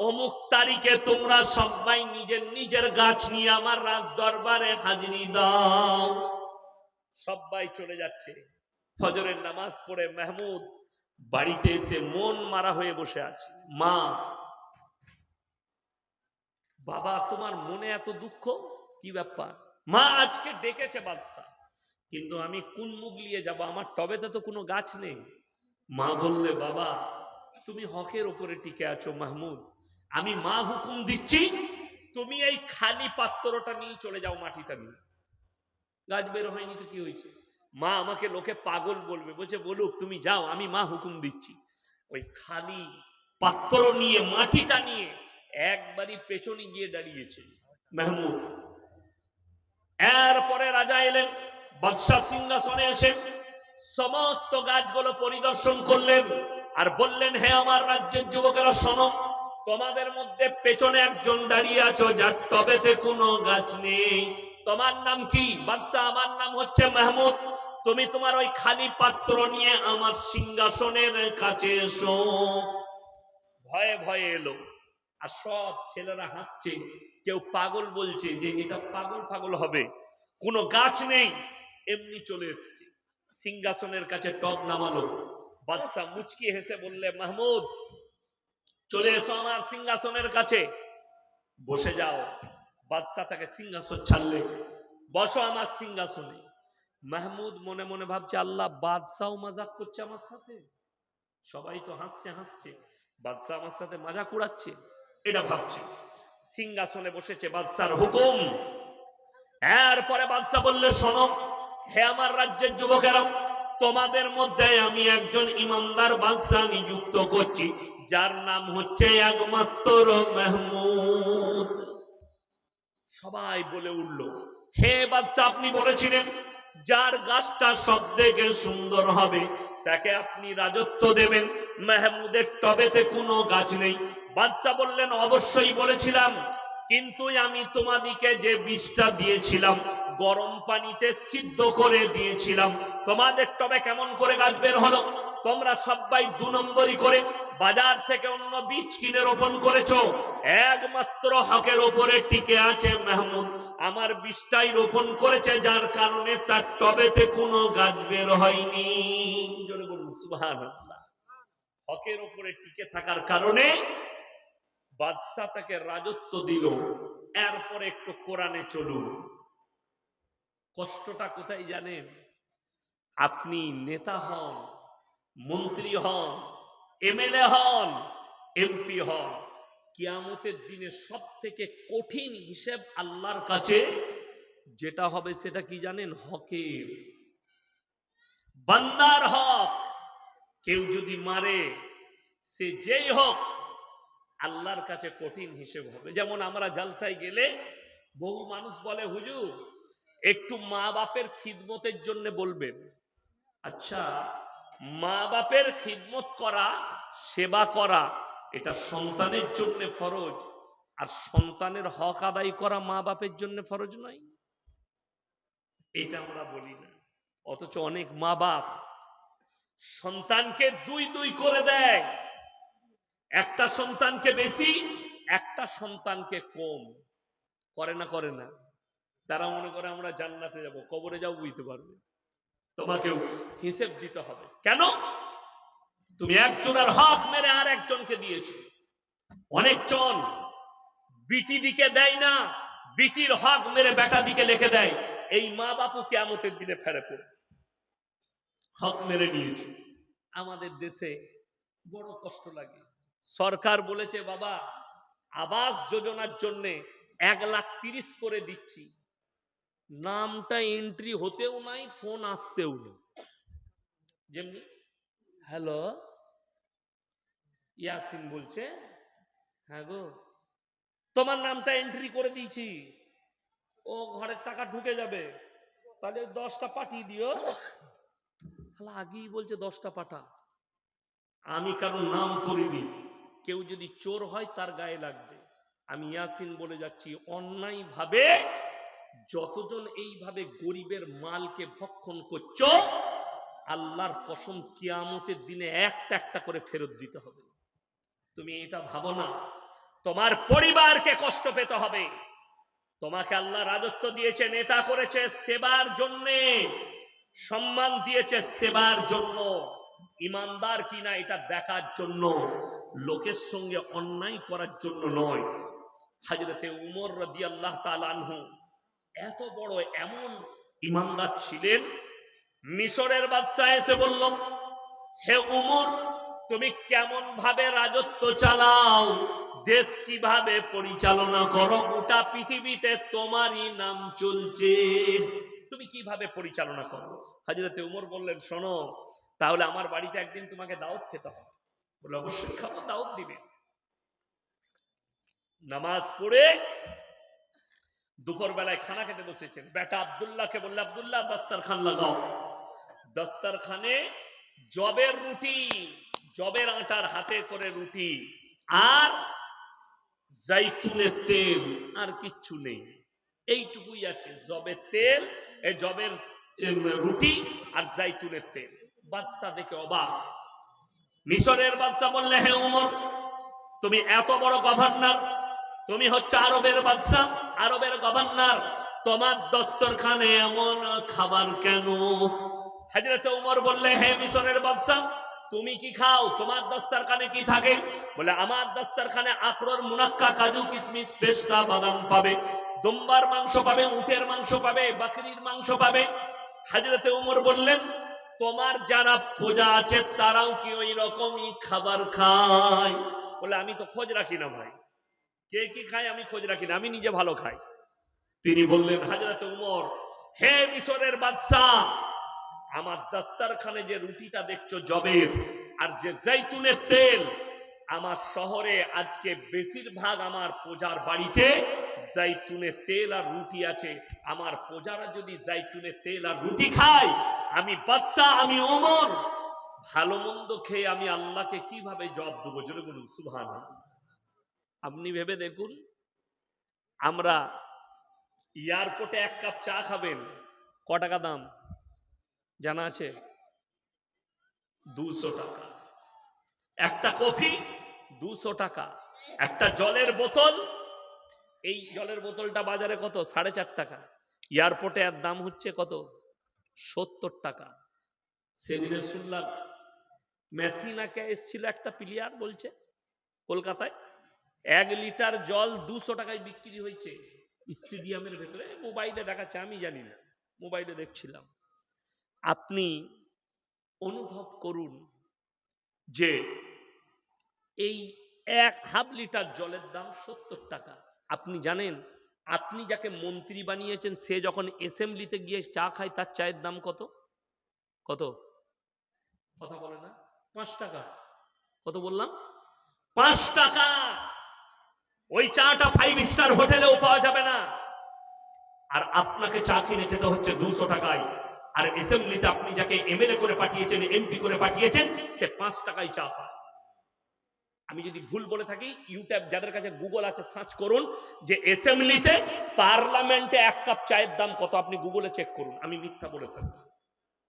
অমুক তারিখে তোমরা সবাই নিজের নিজের গাছ নিয়ে আমার রাজ দরবারে হাজিরি দাও। সবাই চলে যাচ্ছে। ফজরের নামাজ পড়ে মাহমুদ বাড়িতে এসে মন মারা হয়ে বসে আছে। মা, বাবা, তোমার মনে এত দুঃখ, কি ব্যাপার? মা, আজকে ডেকেছে বাদশা, কিন্তু আমি কোন মুখ নিয়ে যাব, আমার টবেতে তো কোনো গাছ নেই। মা বললে, বাবা, তুমি হকের উপরে টিকে আছো মাহমুদ, আমি মা হুকুম দিচ্ছি, তুমি এই খালি পাত্রটা নিয়ে চলে যাও, মাটিটা নিয়ে। গাছ বের হয়নি তো কি হয়েছে? মা, আমাকে লোকে পাগল বলবে, বলছে বলুক, তুমি যাও, আমি মা হুকুম দিচ্ছি। ওই খালি পাত্র নিয়ে, মাটিটা নিয়ে একবারই পেছনে গিয়ে দাঁড়িয়েছে মাহমুদ। এরপরে রাজা এলেন, বাদশাহ সিংহাসনে এসে সমস্ত গাছগুলো পরিদর্শন করলেন আর বললেন, হে আমার রাজ্যের যুবকেরা শোনো, তোমাদের মধ্যে পেছনে একজন দাঁড়িয়ে আছো যার টবেতে কোনো গাছ নেই। তোমার নাম কি? বাদশাহ, আমার নাম হচ্ছে মাহমুদ। তুমি তোমার ওই খালি পাত্র নিয়ে আমার সিংহাসনের কাছে এসো। ভয়ে ভয়ে এলো, আর সব ছেলেরা হাসছে, কেউ পাগল বলছে যে এটা পাগল পাগল হবে, কোনো গাছ নেই, এমনি চলে এসছে। সিংহাসনের কাছে টব নামালো। বাদশাহ মুচকি হেসে বললে, মাহমুদ, চলে এসো আমার সিংহাসনের কাছে, বসে যাও। বাদশাহ তাকে সিংহাসন ছাড়লে, বসো আমার সিংহাসনে। মাহমুদ মনে মনে ভাবছে, আল্লাহ, বাদশাও মজাক করছে আমার সাথে, সবাই তো হাসছে হাসছে, বাদশাহ আমার সাথে মজাক উড়াচ্ছে, এটা ভাবছে। সিংহাসনে বসেছে, বাদশার হুকুম। এরপরে বাদশা বললে, শোনো, হে আমার রাজ্যের যুবকেরা, তোমাদের মধ্যে আমি একজন ইমানদার বাদশা নিযুক্ত করছি, যার নাম হচ্ছে একমাত্র মাহমুদ। সবাই বলে উঠল, হে বাদশা, আপনি বলেছিলেন যার গাছটা সব থেকে সুন্দর হবে তাকে আপনি রাজত্ব দেবেন, মাহমুদের টবেতে কোনো গাছ নেই। বাদশা বললেন, অবশ্যই বলেছিলাম, কিন্তু আমি তোমাদিকে যে বীজটা দিয়েছিলাম গরম পানিতে সিদ্ধ করে দিয়েছিলাম, তোমাদের টবে কেমন করে গাছ বের হলো? তোমরা সবাই 2 নম্বরই করে বাজার থেকে অন্য বীজ কিনে রোপণ করেছো, একমাত্র হকের ওপরে টিকে আছে মাহমুদ, আমার বীজটাই রোপণ করেছে, যার কারণে তার টবেতে কোনো গাছ বের হয়নি। জোরে বলুন সুবহানাল্লাহ। হকের ওপরে টিকে থাকার কারণে বাদশাহ তাকে রাজত্ব দিল। এরপরে একটু কোরআনে চলুন। কষ্টটা কোথায় জানেন? আপনি নেতা হন, মন্ত্রী হন, এমএলএ হন, এমপি হন, কিয়ামতের দিনে সব থেকে কঠিন হিসেব আল্লাহর কাছে যেটা হবে সেটা কি জানেন? হকের, বান্দার হক। কেউ যদি মারে, সে যেই হোক, আল্লাহর কাছে কঠিন হিসেব হবে। যেমন আমরা জালসায় গেলে বহু মানুষ বলে, হুজুর একটু মা বাপের খিদমতের জন্য বলবেন, আচ্ছা, মা বাপের খিদমত করা, সেবা করা, এটা সন্তানের জন্য ফরজ, আর সন্তানের হক আদায় করা মা বাপের জন্য ফরজ নয়? এটা আমরা বলি না। অথচ অনেক মা বাপ সন্তানকে দুই দুই করে দেয়, একটা সন্তানকে বেশি, একটা সন্তানকে কম। করে না? করে না? তারা মনে করে আমরা জান্নাতে যাব, কবরে যাও বুঝতে পারবে, তোমাকেও হিসেব দিতে হবে। কেন? তুমি একজনের হক মেরে আর একজনকে দিয়েছো। অনেকজন বিটি দিকে দেয় না, বিটির হক মেরে বেটা দিকে লিখে দেয়। এই মা বাপু কিয়ামতের দিনে ফেরে পড়ে, হক মেরে নিয়েছে। আমাদের দেশে বড় কষ্ট লাগে। সরকার বলেছে বাবা আবাস যোজনার জন্য 1,30,000 করে দিচ্ছি, নামটা এন্ট্রি হতেও নাই, ফোন আসতেও নেই। যেমনি হ্যালো ইয়াসিন বলছে, হ্যাঁ গো তোমার নামটা এন্ট্রি করে দিয়েছি, ও ঘরের টাকা ঢুকে যাবে, তাহলে 10টা পাঠিয়ে দিও। তাহলে আগেই বলছে 10টা পাঠা। আমি কারো নাম করিনি, কেউ যদি চোর হয় তার গায়ে লাগবে। আমি ইয়াসিন বলে যাচ্ছি, অন্যায় ভাবে যতজন এইভাবে গরিবের মালকে ভক্ষণ করছো, আল্লাহর কসম কিয়ামতের দিনে একটা একটা করে ফেরত দিতে হবে। তুমি এটা ভাবো না তোমার পরিবারকে কষ্ট পেতে হবে। তোমাকে আল্লাহ রাজত্ব দিয়েছে, নেতা করেছে সেবার জন্যে, সম্মান দিয়েছে সেবার জন্য, ইমানদার কিনা এটা দেখার জন্য, লোকের সঙ্গে অন্যায় করার জন্য নয়। হযরতে উমর রাদিয়াল্লাহু তাআলা আনহু এত বড় এমন ইমানদার ছিলেন, মিশরের বাদশা এসে বলল, হে উমর তুমি কেমন ভাবে রাজত্ব চালাও, দেশ কিভাবে পরিচালনা করো, গোটা পৃথিবীতে তোমারই নাম চলছে, তুমি কিভাবে পরিচালনা করো? হযরতে উমর বললেন, শোনো তাহলে আমার বাড়িতে একদিন তোমাকে দাওয়াত খেতে হবে। বলে অবশ্যই খাবো, দাওয়াত দিবে। নামাজ পড়ে দুপুর বেলায় খানা খেতে বসেছেন। বেটা আব্দুল্লাহকে বললে, আব্দুল্লাহ দস্তরখান লাগাও। দস্তরখানে জবের রুটি, জবের আটার হাতে করে রুটি আর জাইতুনের তেল, আর কিচ্ছু নেই, এইটুকুই আছে। জবের তেল, জবের রুটি আর জাইতুনের তেল। বাদশা দেখে অবাক। মিশরের বাদশা বললে, হে উমর তুমি এত বড় গভর্নর, তুমি হচ্ছে আরবের বাদশা, আরবের গভর্নর, তোমার দস্তরখানে এমন খাবার কেন? হযরতে উমর বললে, হে মিশরের বাদশা তুমি কি খাও, তোমার দস্তরখানে কি থাকে? বলে আমার দস্তরখানে আখরোট, মুনাক্কা, কাজু, কিশমিশ, পেস্তা, বাদাম পাবে, দুম্বার মাংস পাবে, উটের মাংস পাবে, বকরির মাংস পাবে। হযরতে উমর বললেন, তোমার যারা প্রজা আছে তারাও কি ওই রকমই খাবার খায়? বলে আমি তো খোঁজ রাখি না ভাই, কে কি খায় আমি খোঁজ রাখি না, আমি নিজে ভালো খাই। তিনি বললেন, হযরতে উমর হে মিশরের বাদশা, আমার দস্তরখানে যে রুটিটা দেখছো জবের, আর যে জৈতুনের তেল, আমার শহরে আজকে বেশিরভাগ আমার প্রজার বাড়িতে জৈতুনের তেল আর রুটি আছে। আমার প্রজারা যদি জৈতুনের তেল আর রুটি খায়, আমি বাদশা, আমি ওমর ভালো মন্দ খেয়ে আমি আল্লাহকে কিভাবে জবাব দেবো? জোরে বলুন সুবহানাল্লাহ। আপনি ভেবে দেখুন, আমরা এয়ারপোর্টে 1 কাপ চা খাবেন, ক টাকা দাম জানা আছে? 200 টাকা। একটা কফি 200 টাকা। একটা জলের বোতল, এই জলের বোতলটা বাজারে কত? 4.5 টাকা। এয়ারপোর্টে এর দাম হচ্ছে কত? 70 টাকা। সেদিনে শুনলাম মেসিনাকে এসেছিল একটা প্লেয়ার, বলছে কলকাতায় 1 লিটার জল 200 টাকায় বিক্রি হয়েছে স্টেডিয়ামের ভেতরে। মোবাইলে দেখাচ্ছে, আমি জানি না, মোবাইলে দেখছিলাম। আপনি অনুভব করুন যে এই 1/2 লিটার জলের দাম 70 টাকা। আপনি জানেন আপনি যাকে মন্ত্রী বানিয়েছেন সে যখন অ্যাসেম্বলিতে গিয়ে চা খায় তার চায়ের দাম কত? কত? কথা বলে না? 5 টাকা। কত বললাম? 5 টাকা। ওই চাটা 5 স্টার হোটেলেও পাওয়া যাবে না, আর আপনাকে চা কিনে খেতে হচ্ছে 200 টাকায়। আর অ্যাসেম্বলিতে আপনি যাকে এমএলএ করে পাঠিয়েছেন, এমপি করে পাঠিয়েছেন, সে 5 টাকায় চা পায়। আমি যদি ভুল বলে থাকি, ইউটিউব যাদের কাছে গুগল আছে সার্চ করুন যে অ্যাসেম্বলিতে পার্লামেন্টে 1 কাপ চায়ের দাম কত, আপনি গুগলে চেক করুন। আমি মিথ্যা বলে থাকি,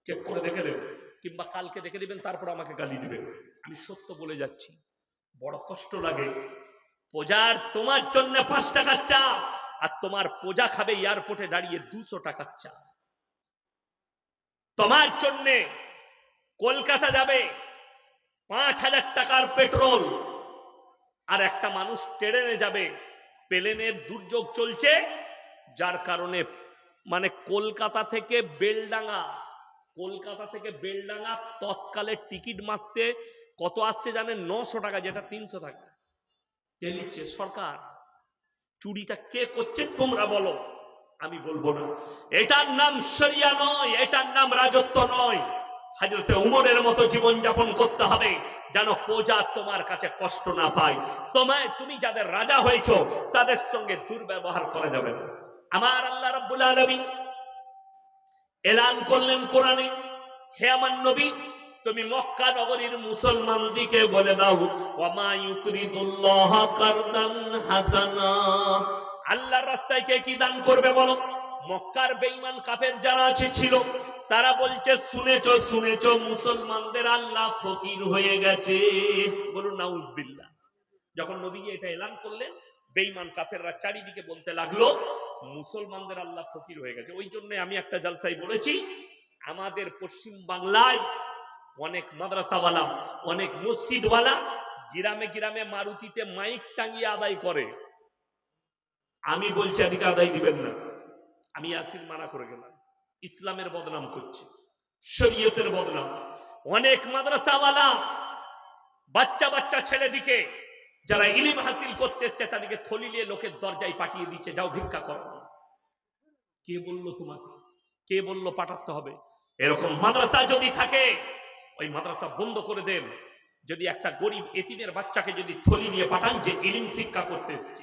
চেক করে দেখে নেবেন, কিংবা কালকে দেখে নেবেন, তারপর আমাকে গালি দিবেন। আমি সত্য বলে যাচ্ছি। বড় কষ্ট লাগে, প্রজার তোমার জন্য 5 টাকার চা, আর তোমার প্রজা খাবে এয়ারপোর্টে দাঁড়িয়ে 200 টাকার চা। তোমার জন্য কলকাতা যাবে 5000 টাকার পেট্রোল, আর একটা মানুষ ট্রেনে যাবে, প্লেনের দুর্যোগ চলছে, যার কারণে মানে কলকাতা থেকে বেলডাঙ্গা তৎকালে টিকিট মারতে কত আসছে জানেন? 900 টাকা, যেটা 300 টাকা। কে নিচ্ছে? সরকার। চুরিটা কে করছে তোমরা বলো, আমি বলবো না। এটার নাম শরিয়া নয়, এটার নাম রাজত্ব নয়। হযরতে উমরের মতো জীবন যাপন করতে হবে, যেন প্রজা তোমার কাছে কষ্ট না পায়। তুমি যাদের রাজা হয়েছো তাদের সঙ্গে দুর্ব্যবহার করা যাবে না। আমার আল্লাহ রাব্বুল আলামিন এলান করলেন কোরআনে, হে আমার নবী, তুমি মক্কা নগরীর মুসলমানদিকে বলে দাও, ওয়ামা ইউকরিদুল্লাহ কারদান হাসানা, আল্লাহর রাস্তায় কে কি দান করবে বলো? মক্কার বেঈমান কাফের যারা ছিল, তারা বলছে শুনেছো মুসলমানদের আল্লাহ ফকির হয়ে গেছে। বলুন নাউজুবিল্লাহ। যখন নবী এটা এলান করলেন, বেঈমান কাফেররা চারিদিকে বলতে লাগলো মুসলমানদের আল্লাহ ফকির হয়ে গেছে। ওই জন্য আমি একটা জালসায় বলেছি, আমাদের পশ্চিম বাংলায় অনেক মাদ্রাসাওয়ালা, অনেক মসজিদওয়ালা গ্রামে গ্রামে মারুতিতে মাইক টাঙিয়ে আদায় করে। আমি বলছি এদিকে আদায় দিবেন না। আমি ইয়াসিন মানা করে গেলাম। ইসলামের বদনাম করছে, শরীয়তের বদনাম। অনেক মাদ্রাসাওয়ালা বাচ্চা ছেলেদিকে যারা ইলম হাসিল করতে এসছে, তাদেরকে থলি নিয়ে লোকের দরজায় পাঠিয়ে দিচ্ছে, যাও ভিক্ষা করো। কে বললো তোমাকে? কে বললো পাঠাতে হবে? এরকম মাদ্রাসা যদি থাকে, ওই মাদ্রাসা বন্ধ করে দেন। যদি একটা গরিব এতিমের বাচ্চাকে যদি থলি নিয়ে পাঠান যে ইলম শিক্ষা করতে এসছে,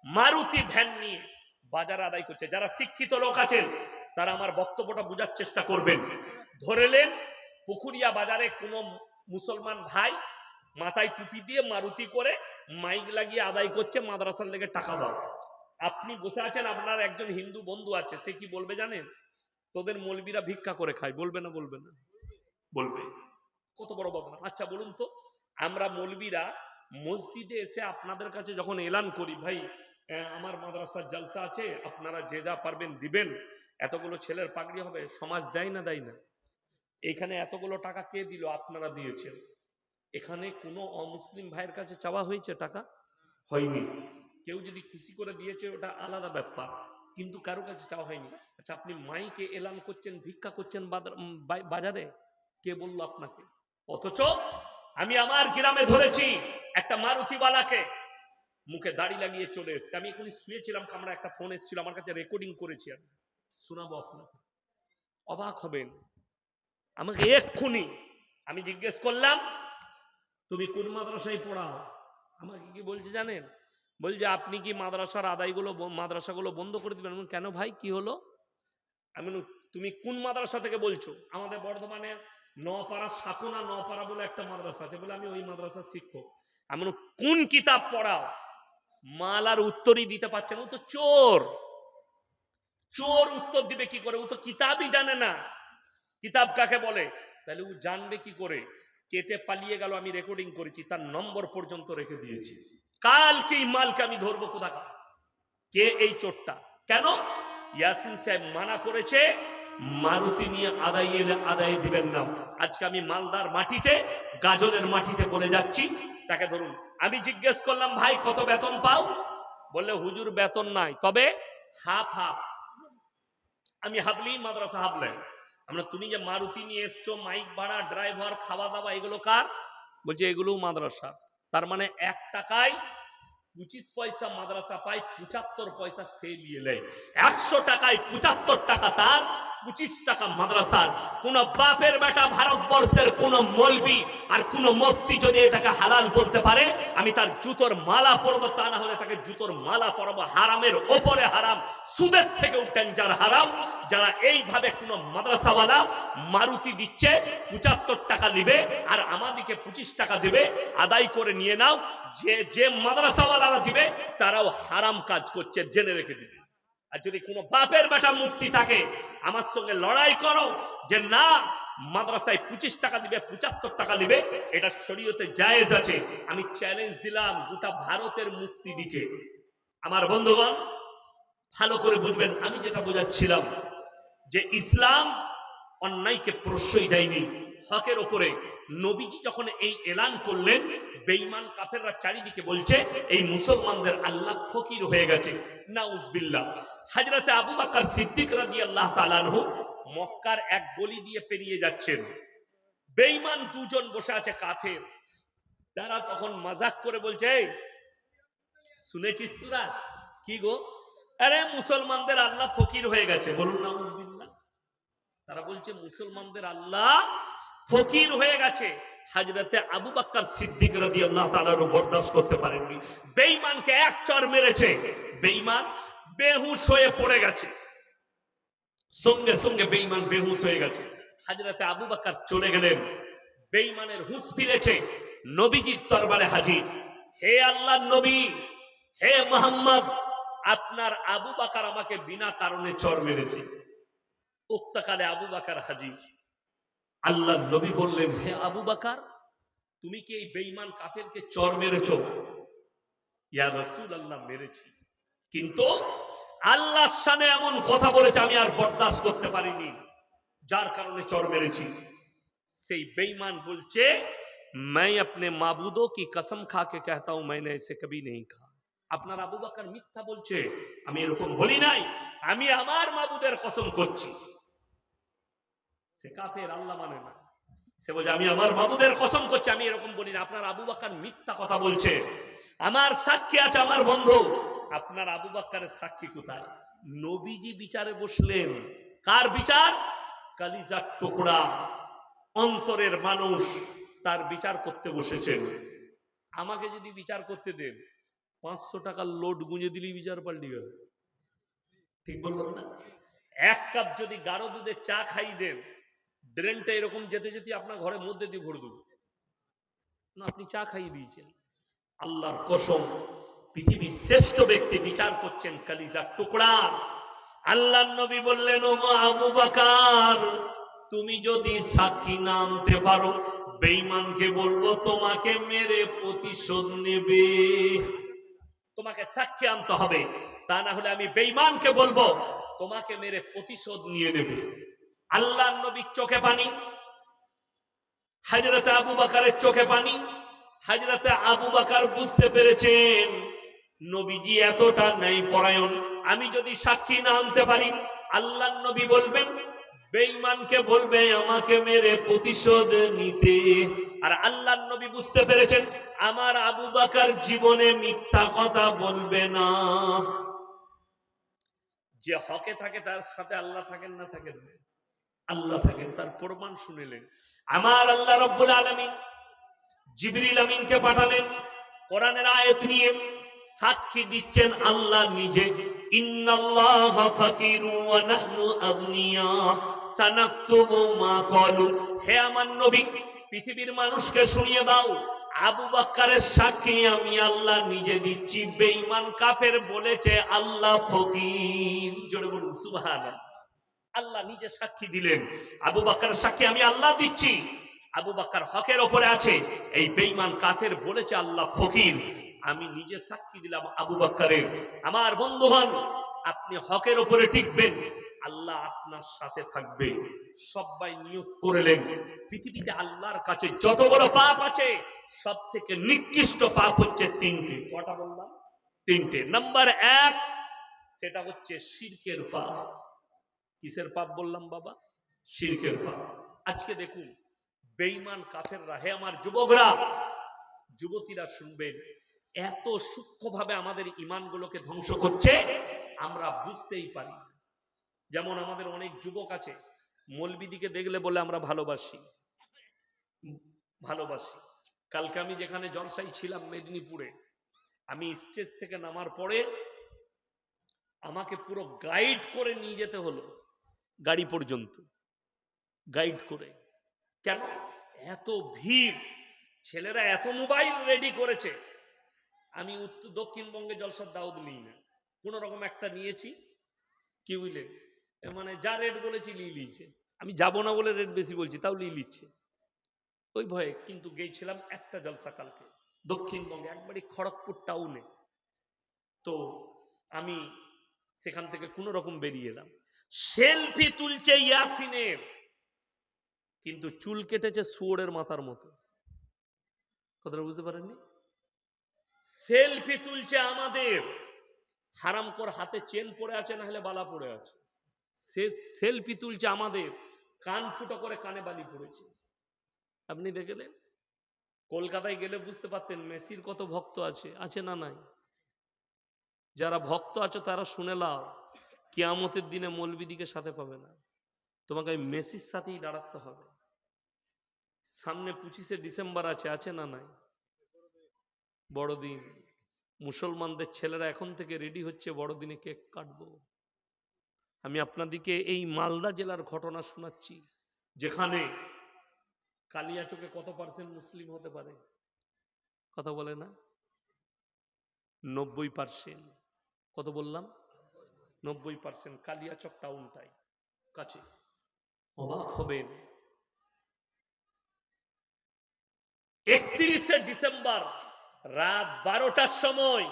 মারুতি ভ্যান নিয়ে বাজার আদায় করছে, যারা শিক্ষিত লোক আছেন তারা আমার বক্তব্যটা বোঝার চেষ্টা করবেন। ধরেলেন পুকুরিয়া বাজারে কোনো মুসলমান ভাই মাথায় টুপি দিয়ে মারুতি করে মাইক লাগিয়ে আদায় করছে, মাদ্রাসার লেগে টাকা দাও। আপনি বসে আছেন, আপনার একজন হিন্দু বন্ধু আছে, সে কি বলবে জানেন? তোদের মৌলবীরা ভিক্ষা করে খায়। বলবে না? বলবে না? বলবে। কত বড় বদনাম। আচ্ছা বলুন তো, আমরা মৌলবীরা মসজিদে এসে আপনাদের কাছে যখন এলান করি, ভাই আমার মাদ্রাসার জালসা আছে, আপনারা যে যা পারবেন দিবেন, এতগুলো ছেলের পাগড়ি হবে, সমাজ দেয় না? দেয় না? এখানে এতগুলো টাকা কে দিল? আপনারা দিয়েছেন। এখানে কোনো অমুসলিম ভাইয়ের কাছে চাওয়া হয়েছে টাকা? হয়নি। কেউ যদি খুশি করে দিয়েছে ওটা আলাদা ব্যাপার, কিন্তু কারো কাছে চাওয়া হয়নি। আচ্ছা, আপনি মাইকে এলান করছেন, ভিক্ষা করছেন বাজারে, কে বললো আপনাকে? অথচ আমি আমার গ্রামে ধরেছি একটা মারুতিওয়ালাকে, মুখে দাড়ি লাগিয়ে চলে এসছে। আমি এখনই শুয়েছিলাম, কামরা একটা ফোন এসেছিল, আমার কাছে রেকর্ডিং করেছি, আমি শোনাবো আপনাকে, অবাক হবেন। আমাকে এক্ষুনি আমি জিজ্ঞেস করলাম, তুমি কোন মাদ্রাসায় পড়াও? আমাকে কি বলছে জানেন? বলছে আপনি কি মাদ্রাসাগুলো বন্ধ করে দিবেন? কেন ভাই, কি হলো? আমি তুমি কোন মাদ্রাসা থেকে বলছো? আমাদের বর্ধমানে নপাড়া সাকুনা নপাড়া বলে একটা মাদ্রাসা আছে। বলে আমি ওই মাদ্রাসার শিক্ষক। আমি কোন কিতাব পড়াও? মাল আর উত্তরই দিতে পারছে না। ও তো চোর। চোর উত্তর দিবে কি করে? ও তো কিতাবই জানে না কিতাব কাকে বলে। তাহলে ও জানবে কি করে? কেটে পালিয়ে গেল, আমি রেকর্ডিং করেছি, তার নম্বর পর্যন্ত রেখে দিয়েছি। কালকে এই মালকে আমি ধরবো কোথাকা। কে এই চোরটা? কেন? ইয়াসিন সাহেব মানা করেছে মারুতি নিয়ে আদায় এলে আদায় দিবেন না। আজকে আমি মালদার মাটিতে, গাজলের মাটিতে বলে যাচ্ছি, তাকে ধরুন। আমি জিজ্ঞেস করলাম, ভাই কত বেতন পাও? বললে হুজুর বেতন নাই, তবে হাফ হাফ। আমি হাবলি, মাদ্রাসা হাবলে। আমরা তুমি যে মারুতি নিয়ে এসছো, মাইক ভাড়া, ড্রাইভার, খাওয়া দাওয়া, এগুলো কার? বলছে এগুলো মাদ্রাসা। তার মানে 1 টাকায় 25 পয়সা মাদ্রাসা পায়, 75 পয়সা সে নিয়ে নেয়। 100 টাকায় 75 টাকা তার, 25 টাকা মাদ্রাসার। কোন বাপের বেটা ভারতবর্ষের কোন মৌলবি আর কোন মুফতি যদি এটাকে হালাল বলতে পারে, আমি তার জুতোর মালা পরবো, তা না হলে তাকে জুতোর মালা পরবো। হারামের ওপরে হারাম, সুদের থেকেও ডেঞ্জার হারাম। যারা এইভাবে কোন মাদ্রাসাওয়ালা মারুতি দিচ্ছে, 75 টাকা নিবে আর আমাদেরকে 25 টাকা দিবে, আদায় করে নিয়ে নাও। যে মাদ্রাসাওয়ালারা দিবে তারাও হারাম কাজ করছে, জেনে রেখে দিবে। আর যদি কোনো বাপের বেটা মুফতি থাকে, আমার সঙ্গে লড়াই করো যে না, মাদ্রাসায় 25 টাকা দিবে, 75 টাকা দিবে, এটা শরীয়তে জায়েজ আছে। আমি চ্যালেঞ্জ দিলাম গোটা ভারতের মুফতি দিকে। আমার বন্ধুগণ ভালো করে বুঝবেন, আমি যেটা বোঝাচ্ছিলাম যে ইসলাম অন্যায়কে প্রশ্রয় দেয়নি, হকের উপরে। নবীজি যখন এই এলান করলেন, বেঈমান কাফেররা চারিদিকে বলছে এই মুসলমানদের আল্লাহ ফকির হয়ে গেছে, নাউজুবিল্লাহ। হযরতে আবু বকর সিদ্দিক রাদিয়াল্লাহু তাআলা আনহু মক্কার এক গলি দিয়ে পেরিয়ে যাচ্ছেন। বেঈমান দুজন বসে আছে কাফের, তারা তখন মজাক করে বলছে, এই শুনেছিস তোরা? কি গো? আরে মুসলমানদের আল্লাহ ফকির হয়ে গেছে। বলুন নাউজুবিল্লাহ। তারা বলছে মুসলমানদের আল্লাহ ফকির হয়ে গেছে। হযরতে আবু বকর সিদ্দিক রাদিয়াল্লাহু তাআলা বরদাস্ত করতে পারেননি, বেঈমানকে এক চড় মেরেছে। বেঈমান বেহুশ হয়ে পড়ে গেছে, সঙ্গে সঙ্গে বেঈমান বেহুশ হয়ে গেছে। হযরতে আবু বকর চলে গেলেন, বেঈমানের হুঁশ ফিরেছে, নবীজির দরবারে হাজির। হে আল্লাহর নবী, হে মুহাম্মদ, আপনার আবু বকর আমাকে বিনা কারণে চড় মেরেছে। উক্তকালে আবু বকর হাজির। আল্লাহর নবী বললেন, হে আবু বকর, তুমি কি এই বেঈমান কাফেরকে চড় মেরেছো? ইয়া রাসূলুল্লাহ, মেরেছি, কিন্তু আল্লাহর শানে এমন কথা বলেছে আমি আর বরদাস্ত করতে পারিনি, যার কারণে চড় মেরেছি। সেই বেঈমান বলছে, मैं अपने माबूदों की कसम खा के कहता हूं मैंने ऐसे कभी नहीं कहा। আপনার আবু বকর মিথ্যা বলছে, আমি এরকম বলি নাই, আমি আমার মাবুদের কসম করছি। সে কাফের, আল্লাহ মানে না। সে বলছে আমি আমার মাবুদের কসম করছি, আমি এরকম বলি না। আপনার আবু বকর মিথ্যা কথা বলছে, আমার সাক্ষী আছে আমার বন্ধু। আপনার আবু বকরের সাক্ষী কোথায়? নবীজি বিচারে বসলেন। কার বিচার? কালিজার টুকরা, অন্তরের মানুষ, তার বিচার করতে বসেছেন। আমাকে যদি বিচার করতে দেন, 500 টাকার লোড গুঁজে দিলেই বিচার পাল্টি গেল। ঠিক বললাম না? এক কাপ যদি গাঢ় দুধের চা খাই দেন, ড্রেনটা এরকম যেতে যেতে আপনার ঘরের মধ্যে দিয়ে ভরে দেব না, আপনি চা খাইয়ে দিয়েছেন। আল্লাহর কসম, পৃথিবীর শ্রেষ্ঠ ব্যক্তি বিচার করছেন কালিজার টুকরা। আল্লাহর নবী বললেন, ও আবু বকর, তুমি যদি সাক্ষী না আনতে পারো, বেঈমানকে বলবো তোমাকে মেরে প্রতিশোধ নেবে। তোমাকে সাক্ষী আনতে হবে, তা না হলে আমি বেঈমানকে বলবো তোমাকে মেরে প্রতিশোধ নিয়ে নেবে। আল্লাহর নবীর চোখে পানি, হযরতে আবু বকরের চোখে পানি। হযরতে আবু বকর বুঝতে পেরেছেন নবীজি এতটা ন্যায় পরায়ণ, আমি যদি সাক্ষী না আনতে পারি, আল্লাহর নবী বলবেন বেঈমানকে বলবে আমাকে মেরে প্রতিশোধ নিতে। আর আল্লাহর নবী বুঝতে পেরেছেন আমার আবু বকর জীবনে মিথ্যা কথা বলবে না। যে হকে থাকে তার সাথে আল্লাহ থাকেন না থাকেন? আল্লাহ থাকেন। তার প্রমাণ শুনিলেন। আমার আল্লাহ রাব্বুল আলামিন জিবরিল আমিনকে পাঠালেন কোরআনের আয়াত নিয়ে, সাক্ষী দিচ্ছেন আল্লাহ নিজে, ইন্নাল্লাহা ফাকিরু ওয়া নাহনু আগনিয়া সানাকতুবু মা ক্বালু। হে আমার নবী, পৃথিবীর মানুষকে শুনিয়ে দাও, আবু বকরের সাক্ষী আমি আল্লাহ নিজে দিচ্ছি। বেঈমান কাফের বলেছে আল্লাহ ফকির। জোরে বলুন সুবহানাল্লাহ। আল্লাহ নিজে সাক্ষী দিলেন, আবু বকরের সাক্ষী আমি আল্লাহ দিচ্ছি। আবু বকর হকের উপরে আছে, এই বেঈমান কাফের বলেছে আল্লাহ ফকির, আমি নিজে সাক্ষী দিলাম আবু বকরের। আমার বন্ধুগণ, আপনি হকের উপরে টিকবেন, আল্লাহ আপনার সাথে থাকবে। সবাই নিয়ত করলেন, পৃথিবীতে আল্লাহর কাছে যত বড় পাপ আছে, সব থেকে নিকৃষ্ট পাপ হচ্ছে তিনটে। কটা বললাম? তিনটে। নাম্বার 1, সেটা হচ্ছে শিরকের পাপ। কিসের পাপ বললাম বাবা? শিরকের পাপ। আজকে দেখুন বেঈমান কাফেররা, হে আমার যুবকরা, যুবতীরা শুনবেন, এত সূক্ষ্মভাবে আমাদের ইমানগুলোকে ধ্বংস করছে আমরা বুঝতেই পারি। যেমন আমাদের অনেক যুবক আছে, মৌলবিদিকে দেখলে বলে আমরা ভালোবাসি ভালোবাসি। কালকে আমি যেখানে জলসাই ছিলাম মেদিনীপুরে, আমি স্টেজ থেকে নামার পরে আমাকে পুরো গাইড করে নিয়ে যেতে হলো গাড়ি পর্যন্ত, গাইড করে। কেন? এত ভিড়, ছেলেরা এত মোবাইল রেডি করেছে। আমি দক্ষিণবঙ্গে জলসার দাওয়াত নিই না, কোন রকম একটা নিয়েছি, কি বুঝলেন, মানে যা রেট বলেছি নিয়ে নিয়েছে। আমি যাবো না বলে রেট বেশি বলছি, তাও নিয়ে নিচ্ছে ওই ভয়ে। কিন্তু গেছিলাম একটা জলসা কালকে দক্ষিণবঙ্গে, একবারই খড়গপুর টাউনে। তো আমি সেখান থেকে কোন রকম বেরিয়ে এলাম। সেলফি তুলছে ইয়াসিনের, কিন্তু চুল কেটেছে শুয়োরের মাথার মতো। কথাটা বুঝতে পারেননি? সেলফি তুলছে আমাদের, হারামখোর হাতে চেন পড়ে আছে, না হলে বালা পড়ে আছে। সেলফি তুলছে আমাদের, কান ফুটো করে কানে বালি পড়েছে। আপনি দেখলেন? কলকাতায় গেলে বুঝতে পারতেন মেসির কত ভক্ত আছে, আছে না নাই? যারা ভক্ত আছে তারা শুনে লাও, কিয়ামতের দিনে মৌলবিদিকে সাথে পাবে না, তোমাকে মেসির সাথেই দাঁড়াতে হবে। সামনে 25শে ডিসেম্বর আছে, আছে না নাই? বড়দিন, মুসলমানদের ছেলেরা এখন থেকে রেডি হচ্ছে বড়দিনে কেক কাটবো। আমি আপনাদেরকে এই মালদা জেলার ঘটনা শোনাচ্ছি, যেখানে কালিয়াচকে কত % মুসলিম হতে পারে? কথা বলে না? 90%। কত বললাম? 90%। কালিয়াচক টাউনটাই কাছে। অবাক হবেন, 31শে ডিসেম্বর রাত 12টার সময়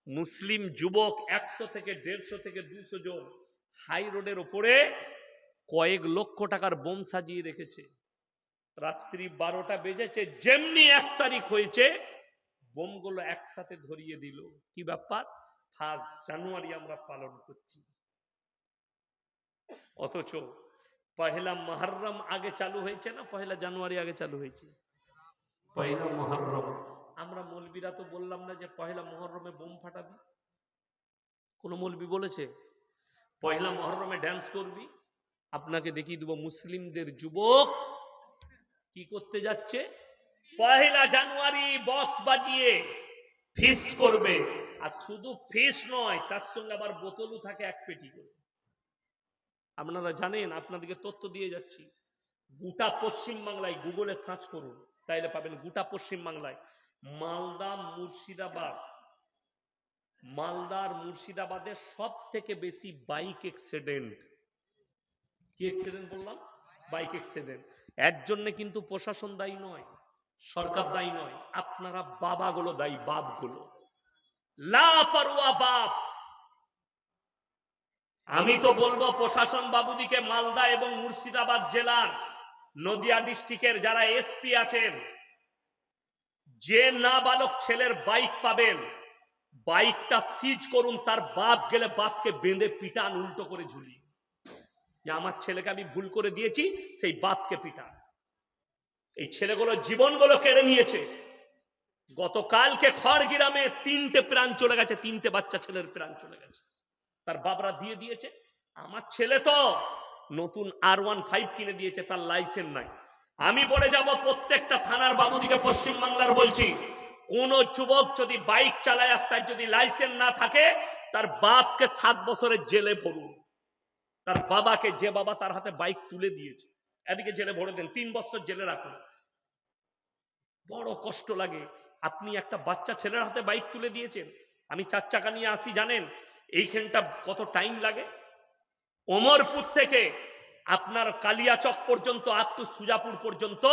মুসলিম যুবক 100 থেকে 150 থেকে 200 জন হাই রোডের ওপরে কয়েক লক্ষ টাকার বোম সাজিয়ে রেখেছে। রাত্রি 12টা বেজেছে, যেমনি 1 তারিখ হয়েছে বোমগুলো একসাথে ধরিয়ে দিল। কি ব্যাপার? 1 জানুয়ারি আমরা পালন করছি, অথচ পহেলা মুহররম আগে চালু হয়েছে না পহেলা জানুয়ারি আগে চালু হয়েছে? পহেলা মুহররম। আমরা মৌলবীরা তো বললাম না যে পহেলা মুহররমে বোম ফাটাবি। কোন মৌলবী বলেছে পহেলা মুহররমে ড্যান্স করবি? আপনাকে দেখিয়ে দেব মুসলিমদের যুবক কি করতে যাচ্ছে। পহেলা জানুয়ারি বক্স বাজিয়ে ফিস্ট করবে, আর শুধু ফিস্ট নয়, তার সঙ্গে আবার বোতলও থাকে 1 পেটি করে। আপনারা জানেন, আপনাদেরকে তথ্য দিয়ে যাচ্ছি, গোটা পশ্চিম বাংলায় গুগলে সার্চ করুন, তাইলে পাবেন গোটা পশ্চিম বাংলায় মালদা মুর্শিদাবাদ, মালদার মুর্শিদাবাদের সব থেকে বেশি বাইক অ্যাক্সিডেন্ট। কি অ্যাক্সিডেন্ট বললাম? Bike accident. এর জন্য কিন্তু প্রশাসন দায়ী নয়, সরকার দায়ী নয়, আপনারা বাবাগুলো দায়ী, বাপগুলো লাপারোয়া বাপ। আমি তো বলবো প্রশাসন বাবুদিকে, মালদা এবং মুর্শিদাবাদ জেলার, নদিয়া ডিস্ট্রিক্টের যারা এসপি আছেন, যে নাবালক ছেলের বাইক পাবেন বাইকটা সিজ করুন, তার বাপ গেলে বাপকে বেঁধে পিটান, উল্টো করে ঝুলি, যে আমার ছেলেকে আমি ভুল করে দিয়েছি, সেই বাপকে পিটান। এই ছেলেগুলো জীবনগুলো কেড়ে নিয়েছে। গতকালকে খড়গ্রামে 3টে প্রাণ চলে গেছে, 3টে বাচ্চা ছেলের প্রাণ চলে গেছে, তার বাপরা দিয়ে দিয়েছে। আমার ছেলে তো নতুন R15 কিনে দিয়েছে, তার লাইসেন্স নাই। আমি বলে যাব প্রত্যেকটা থানার বাবুদিকে পশ্চিম বাংলার বলছি, কোন যুবক যদি বাইক চালায় আর তার যদি লাইসেন্স না থাকে, তার বাপকে 7 বছরের জেলে ভরুন। তার বাবাকে, যে বাবা তার হাতে বাইক তুলে দিয়েছে, এদিকে জেলে ভরে দেন, 3 বছর জেলে রাখুন। বড় কষ্ট লাগে, আপনি একটা বাচ্চা ছেলের হাতে বাইক তুলে দিয়েছেন। আমি 4 চাকা নিয়ে আসি, জানেন এইখানটা কত টাইম লাগে? ওমরপুর থেকে আপনার কালিয়াচক পর্যন্ত, আপ টু সুজাপুর পর্যন্ত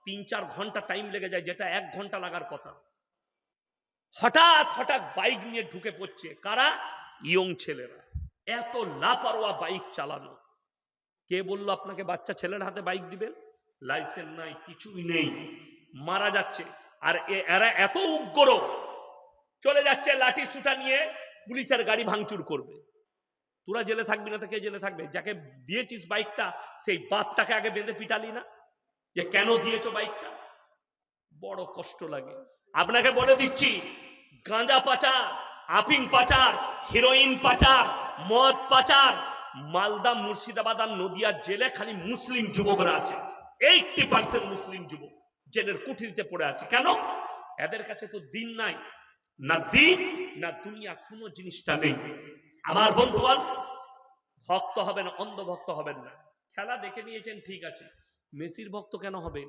3-4 ঘন্টা টাইম লেগে যায়, যেটা 1 ঘন্টা লাগার কথা। হঠাৎ হঠাৎ বাইক নিয়ে ঢুকে পড়ছে কারা? ইয়ং ছেলেরা। এত লাপারোয়া বাইক চালানো। কে বললো আপনাকে বাচ্চা ছেলের হাতে বাইক দিবেন? লাইসেন্স নাই, কিছুই নেই, মারা যাচ্ছে। আর এরা এত উগ্র, চলে যাচ্ছে লাঠি সুটা নিয়ে পুলিশের গাড়ি ভাঙচুর করবে। তোরা জেলে থাকবি না তো কে জেলে থাকবে? যাকে দিয়েছিস বাইকটা, সেই বাপটাকে আগে বেঁধে পিটালি না, যে কেন দিয়েছো বাইকটা? বড় কষ্ট লাগে। আপনাকে বলে দিচ্ছি, গাঁজা পাচার, আফিং পাচার, হিরোইন পাচার, মদ পাচার, মালদা, মুর্শিদাবাদ আর নদিয়ার জেলে খালি মুসলিম যুবকরা আছে। 80% মুসলিম যুবক জেলের কুঠিরিতে পড়ে আছে। কেন? এদের কাছে তো দিন নাই, না দিন না দুনিয়া, কোনো জিনিসটা নেই। আমার বন্ধুগণ, ভক্ত হবেন, অন্ধ ভক্ত হবেন না। খেলা দেখে নিয়েছেন, ঠিক আছে, মেসির ভক্ত কেন হবেন?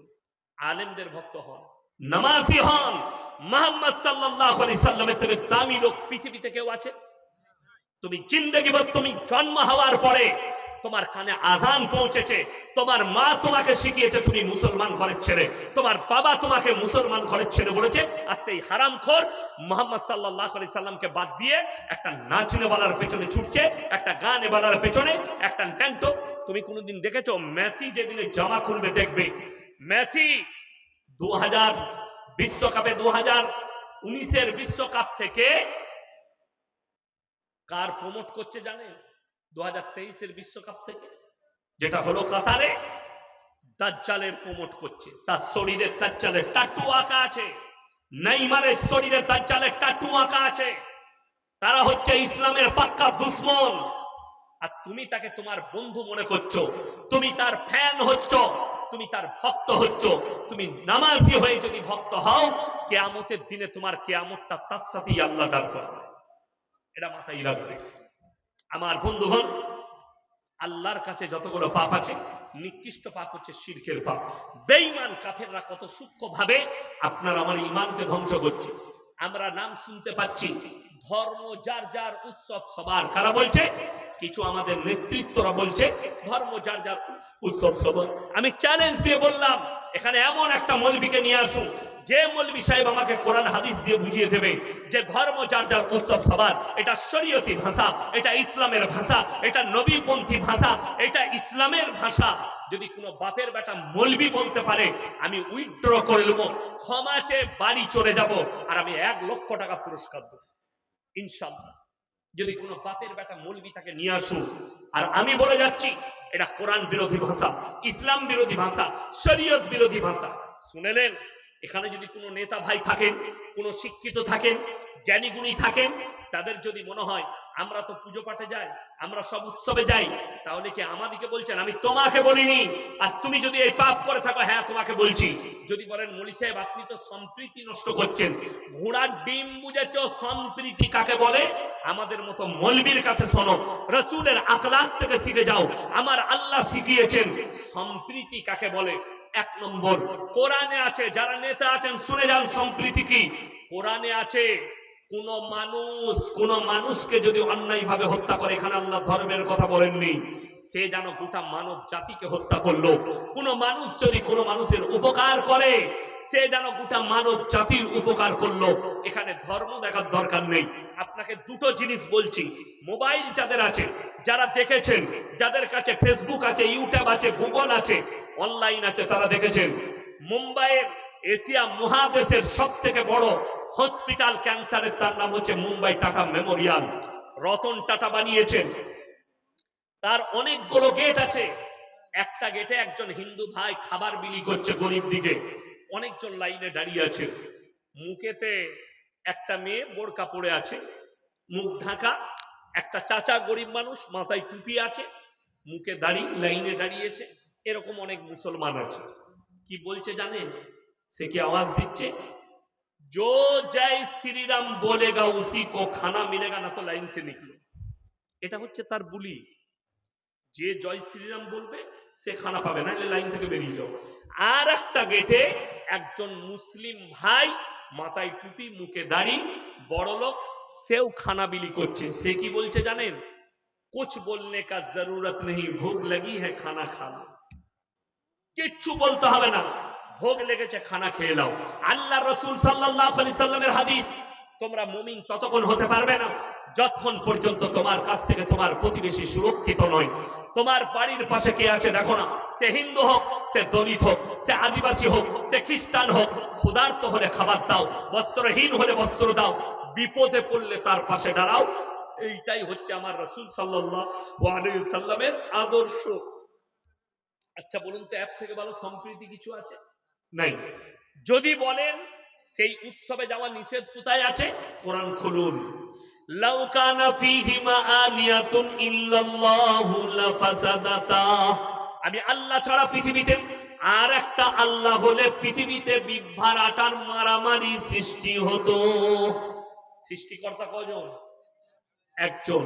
আলেমদের ভক্ত হন, নামাজি হন। মুহাম্মদ সাল্লাল্লাহু আলাইহি সাল্লামের থেকে দামি লোক পৃথিবীতে কেউ আছে? তুমি জিন্দেগি ভর, তুমি জন্ম হওয়ার পরে তোমার কানে আযান পৌঁছেছে, তোমার মা তোমাকে শিখিয়েছে তুমি মুসলমান ঘরের ছেলে, তোমার বাবা তোমাকে মুসলমান ঘরের ছেলে বলেছে, আর সেই হারামখোর মুহাম্মদ সাল্লাল্লাহু আলাইহি সাল্লামকে বাদ দিয়ে একটা নাচনেওয়ালার পেছনে ছুটছে, একটা গানেওয়ালার পেছনে, একটা ন্যাংটো। তুমি কোনোদিন দেখেছো মেসি যেদিনে জামা খুলবে দেখবে মেসি 2000 বিশ্বকাপে 2019-এর বিশ্বকাপ থেকে কার প্রমোট করছে জানেন? 2023-এর বিশ্বকাপ থেকে, যেটা হলো কাতারে, দাজ্জালের প্রমোট করছে। তার শরীরে দাজ্জালের টাটু আঁকা আছে, নেইমারের শরীরে দাজ্জালের টাটু আঁকা আছে। তারা হচ্ছে ইসলামের পাক্কা দুশমন, আর তুমি তাকে তোমার বন্ধু মনে করছো, তুমি তার ফ্যান হচ্ছ, তুমি তার ভক্ত হচ্ছ। তুমি নামাজি হয়ে যদি ভক্ত হও, কিয়ামতের দিনে তোমার কিয়ামতটা তার সাথেই আল্লাহ দাঁড় করবে। এটা মাথায় রাখবে। আমার বন্ধুগণ, আল্লাহর কাছে যতগুলো পাপ আছে, নিকৃষ্ট পাপ হচ্ছে শিরকের পাপ। বেঈমান কাফেররা কত সূক্ষ্মভাবে আপনার আমার ঈমানকে ধ্বংস করছে। আমরা নাম শুনতে পাচ্ছি, ধর্ম যার যার উৎসব সবার। কারা বলছে? কিছু আমাদের নেতৃত্বরা বলছে ধর্ম যার যার উৎসব সবার। আমি চ্যালেঞ্জ দিয়ে বললাম, এখানে এমন একটা মৌলবীকে নিয়ে আসুন, যে মৌলবী সাহেব আমাকে কোরআন হাদিস দিয়ে বুঝিয়ে দেবে যে ধর্ম যার যার উৎসব সবার, এটা শরীয়তি ভাষা, এটা ইসলামের ভাষা, এটা নবীপন্থী ভাষা, এটা ইসলামের ভাষা। যদি কোনো বাপের বেটা মৌলবী বলতে পারে, আমি উইথড্র করে নেব, ক্ষমা চেয়ে বাড়ি চলে যাব, আর আমি 1 লক্ষ টাকা পুরস্কার দেব ইনশাআল্লাহ। যদি কোনো বাপের বেটা মৌলবী তাকে নিয়ে আসুন। আর আমি বলে যাচ্ছি, এটা কোরআন বিরোধী ভাষা, ইসলাম বিরোধী ভাষা, শরীয়ত বিরোধী ভাষা। শুনেলেন? এখানে যদি কোনো নেতা ভাই থাকেন, কোনো শিক্ষিত থাকেন, জ্ঞানী গুণী থাকেন, তাদের যদি মনে হয় আমরা তো পুজো পাঠে যাই, আমরা সব উৎসবে যাই, তাহলে কি আমাদেরকে বলছেন? আমি তোমাকে বলিনি। আর তুমি যদি এই পাপ করে থাকো, হ্যাঁ তোমাকে বলছি। যদি বলেন মৌলী সাহেব আপনি তো সম্প্রীতি নষ্ট করছেন, ঘোড়ার ডিম বুঝেছ সম্প্রীতি কাকে বলে? আমাদের মতো মৌলবীর কাছে শোনো, রাসূলের আখলাক থেকে শিখে যাও। আমার আল্লাহ শিখিয়েছেন সম্প্রীতি কাকে বলে। 1 নম্বর কোরআনে আছে, যারা নেতা আছেন শুনে যান সম্প্রীতি কি। কোরআনে আছে, কোন মানুষকে যদি অন্যায় ভাবে হত্যা করে, এখানে আল্লাহ ধর্মের কথা বলেননি, সে যেন গোটা মানব জাতিকে হত্যা করলো। কোন মানুষ যদি কোন মানুষের উপকার করে, সে যেন গোটা মানব জাতির উপকার করলো। এখানে ধর্ম দেখার দরকার নেই। আপনাকে দুটো জিনিস বলছি, মোবাইল যাদের আছে, যারা দেখেছেন, যাদের কাছে ফেসবুক আছে, ইউটিউব আছে, গুগল আছে, অনলাইন আছে, তারা দেখেছেন মুম্বাইয়ের এশিয়া মহাদেশের সবথেকে বড় হসপিটাল ক্যান্সারের, তার নাম হচ্ছে মুম্বাই টাটা মেমোরিয়াল। রতন টাটা বানিয়েছেন। তার অনেকগুলো গেট আছে। একটা গেটে একজন হিন্দু ভাই খাবার বিলি করছে গরিব দিকে, অনেকজন লাইনে দাঁড়িয়ে আছে। মুখেতে একটা মেয়ে বোরকা পরে আছে, মুখ ঢাকা। একটা চাচা গরিব মানুষ, মাথায় টুপি আছে, মুখে দাড়ি, লাইনে দাঁড়িয়েছে। এরকম অনেক মুসলমান আছে। কি বলছে জানেন? সে কি আওয়াজ দিচ্ছে, जो जय श्री राम बोलेगा उसी को खाना मिलेगा, ना तो लाइन से निकलो। এটা হচ্ছে তার বুলি। যে জয় শ্রীরাম বলবে সে খানা পাবে, না হলে লাইন থেকে বেরিয়ে যাও। আর একটা গেটে একজন মুসলিম ভাই, মাথায় টুপি, মুখে দাড়ি, বড় লোক, সেও খানা বিলি করছে। সে কি বলছে জানেন? कुछ बोलने का जरूरत नहीं, भूख लगी है खाना खा लो। কিচ্ছু বলতে হবে না, ভোগ লেগেছে খানা খেয়ে নাও। আল্লাহ রাসূল সাল্লাল্লাহু আলাইহি সাল্লামের হাদিস, তোমরা মুমিন ততক্ষণ হতে পারবে না যতক্ষণ পর্যন্ত তোমার কাছ থেকে তোমার প্রতিবেশী সুরক্ষিত নয়। তোমার বাড়ির পাশে কে আছে দেখো না, সে হিন্দু হোক, সে দলিত হোক, সে আদিবাসী হোক, সে খ্রিস্টান হোক, ক্ষুধার্ত হলে খাবার দাও, বস্ত্রহীন হলে বস্ত্র দাও, বিপদে পড়লে তার পাশে দাঁড়াও। এইটাই হচ্ছে আমার রাসূল সাল্লাল্লাহু আলাইহি সাল্লামের আদর্শ। আচ্ছা বলুন তো, এর থেকে ভালো সম্প্রীতি কিছু আছে? নাই। যদি বলেন সেই উৎসবে যাওয়া নিষেধ কোথায় আছে? কোরআন খুলুন। লাউ কানা ফীহিমা আলিয়াতুন ইল্লাল্লাহু লাফাসাদাতা, আমি আল্লাহ ছাড়া পৃথিবীতে আর একটা আল্লাহ হলে পৃথিবীতে বিভ্রাট আটার মারামারি সৃষ্টি হতো। সৃষ্টিকর্তা কজন? একজন।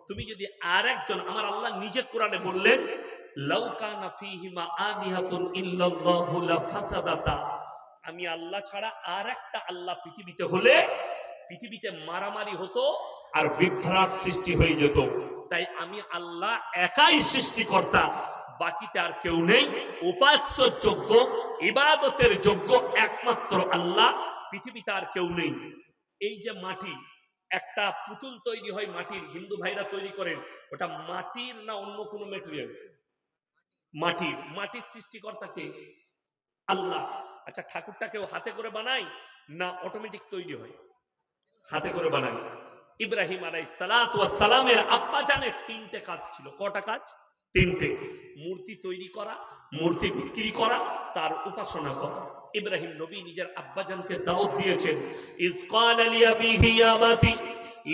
তুমি যদি আর একজন, আমার আল্লাহ নিজে কোরআনে বললেন লাউ কানা ফীহিমা আলিহাতুন ইল্লাল্লাহু লাফাসাদাতা, আমি আল্লাহ ছাড়া আর একটা আল্লাহ পৃথিবীতে হলে পৃথিবীতে মারামারি হতো আর বিভ্রাট সৃষ্টি হয়ে যেত। তাই আমি আল্লাহ একাই সৃষ্টিকর্তা, বাকিতে আর কেউ নেই। উপাস্য যোগ্য, ইবাদতের যোগ্য একমাত্র আল্লাহ, পৃথিবীতে আর কেউ নেই। এই যে মাটি, একটা পুতুল তৈরি হয় মাটির, হিন্দু ভাইরা তৈরি করেন, ওটা মাটির না অন্য কোনো ম্যাটেরিয়ালস? মাটির। মাটির সৃষ্টিকর্তা কে? আল্লাহ। আচ্ছা, ঠাকুরটা কেউ হাতে করে বানায় না অটোমেটিক তৈরি হয়? হাতে করে বানায়। ইব্রাহিম আলাইহিস সালাতু ওয়াস সালামের আব্বা জানের তিনটে কাজ ছিল। কটা কাজ? তিনটে। মূর্তি তৈরি করা, মূর্তি বিক্রি করা, তার উপাসনা করা। ইব্রাহিম নবী নিজের আব্বাজানকে দাওয়াত দিয়েছেন, ইজ ক্বালা লিআবিহি ইয়া বাতি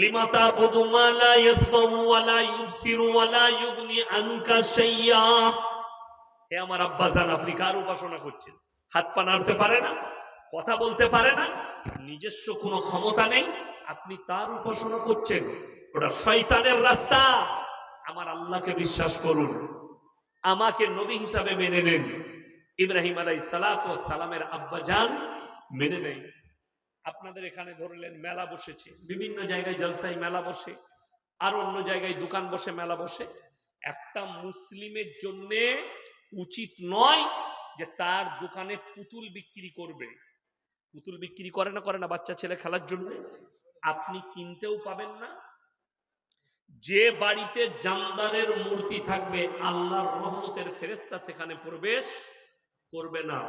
লিমা তা'বুদু মা লা ইয়াসমাউ ওয়া লা ইউবসিরু ওয়া লা ইউগনি আনকা শাইয়্যা। হে আমার আব্বাজান, আপনি কার উপাসনা করছেন? হাত পা নাড়তে পারে না, কথা বলতে পারে না, নিজস্ব কোনো ক্ষমতা নেই, আপনি তার উপাসনা করছেন, ওটা শয়তানের রাস্তা। আমার আল্লাহকে বিশ্বাস করুন, আমাকে নবী হিসাবে মেনে নেন। ইব্রাহিম আলাইহিস সালাতু ওয়াস সালামের আব্বাজান মেনে নেই। আপনাদের এখানে ধরলেন মেলা বসেছে, বিভিন্ন জায়গায় জলসায় মেলা বসে, আর অন্য জায়গায় দোকান বসে, মেলা বসে। একটা মুসলিমের জন্য উচিত নয় যে তার দোকানে পুতুল বিক্রি করবে। পুতুল বিক্রি করে না বাচ্চা ছেলে খেলার জন্য? আপনি কিনতেও পাবেন না। যে বাড়িতে জান্দারের মূর্তি থাকবে আল্লাহর রহমতের ফেরেশতা সেখানে প্রবেশ করবে না।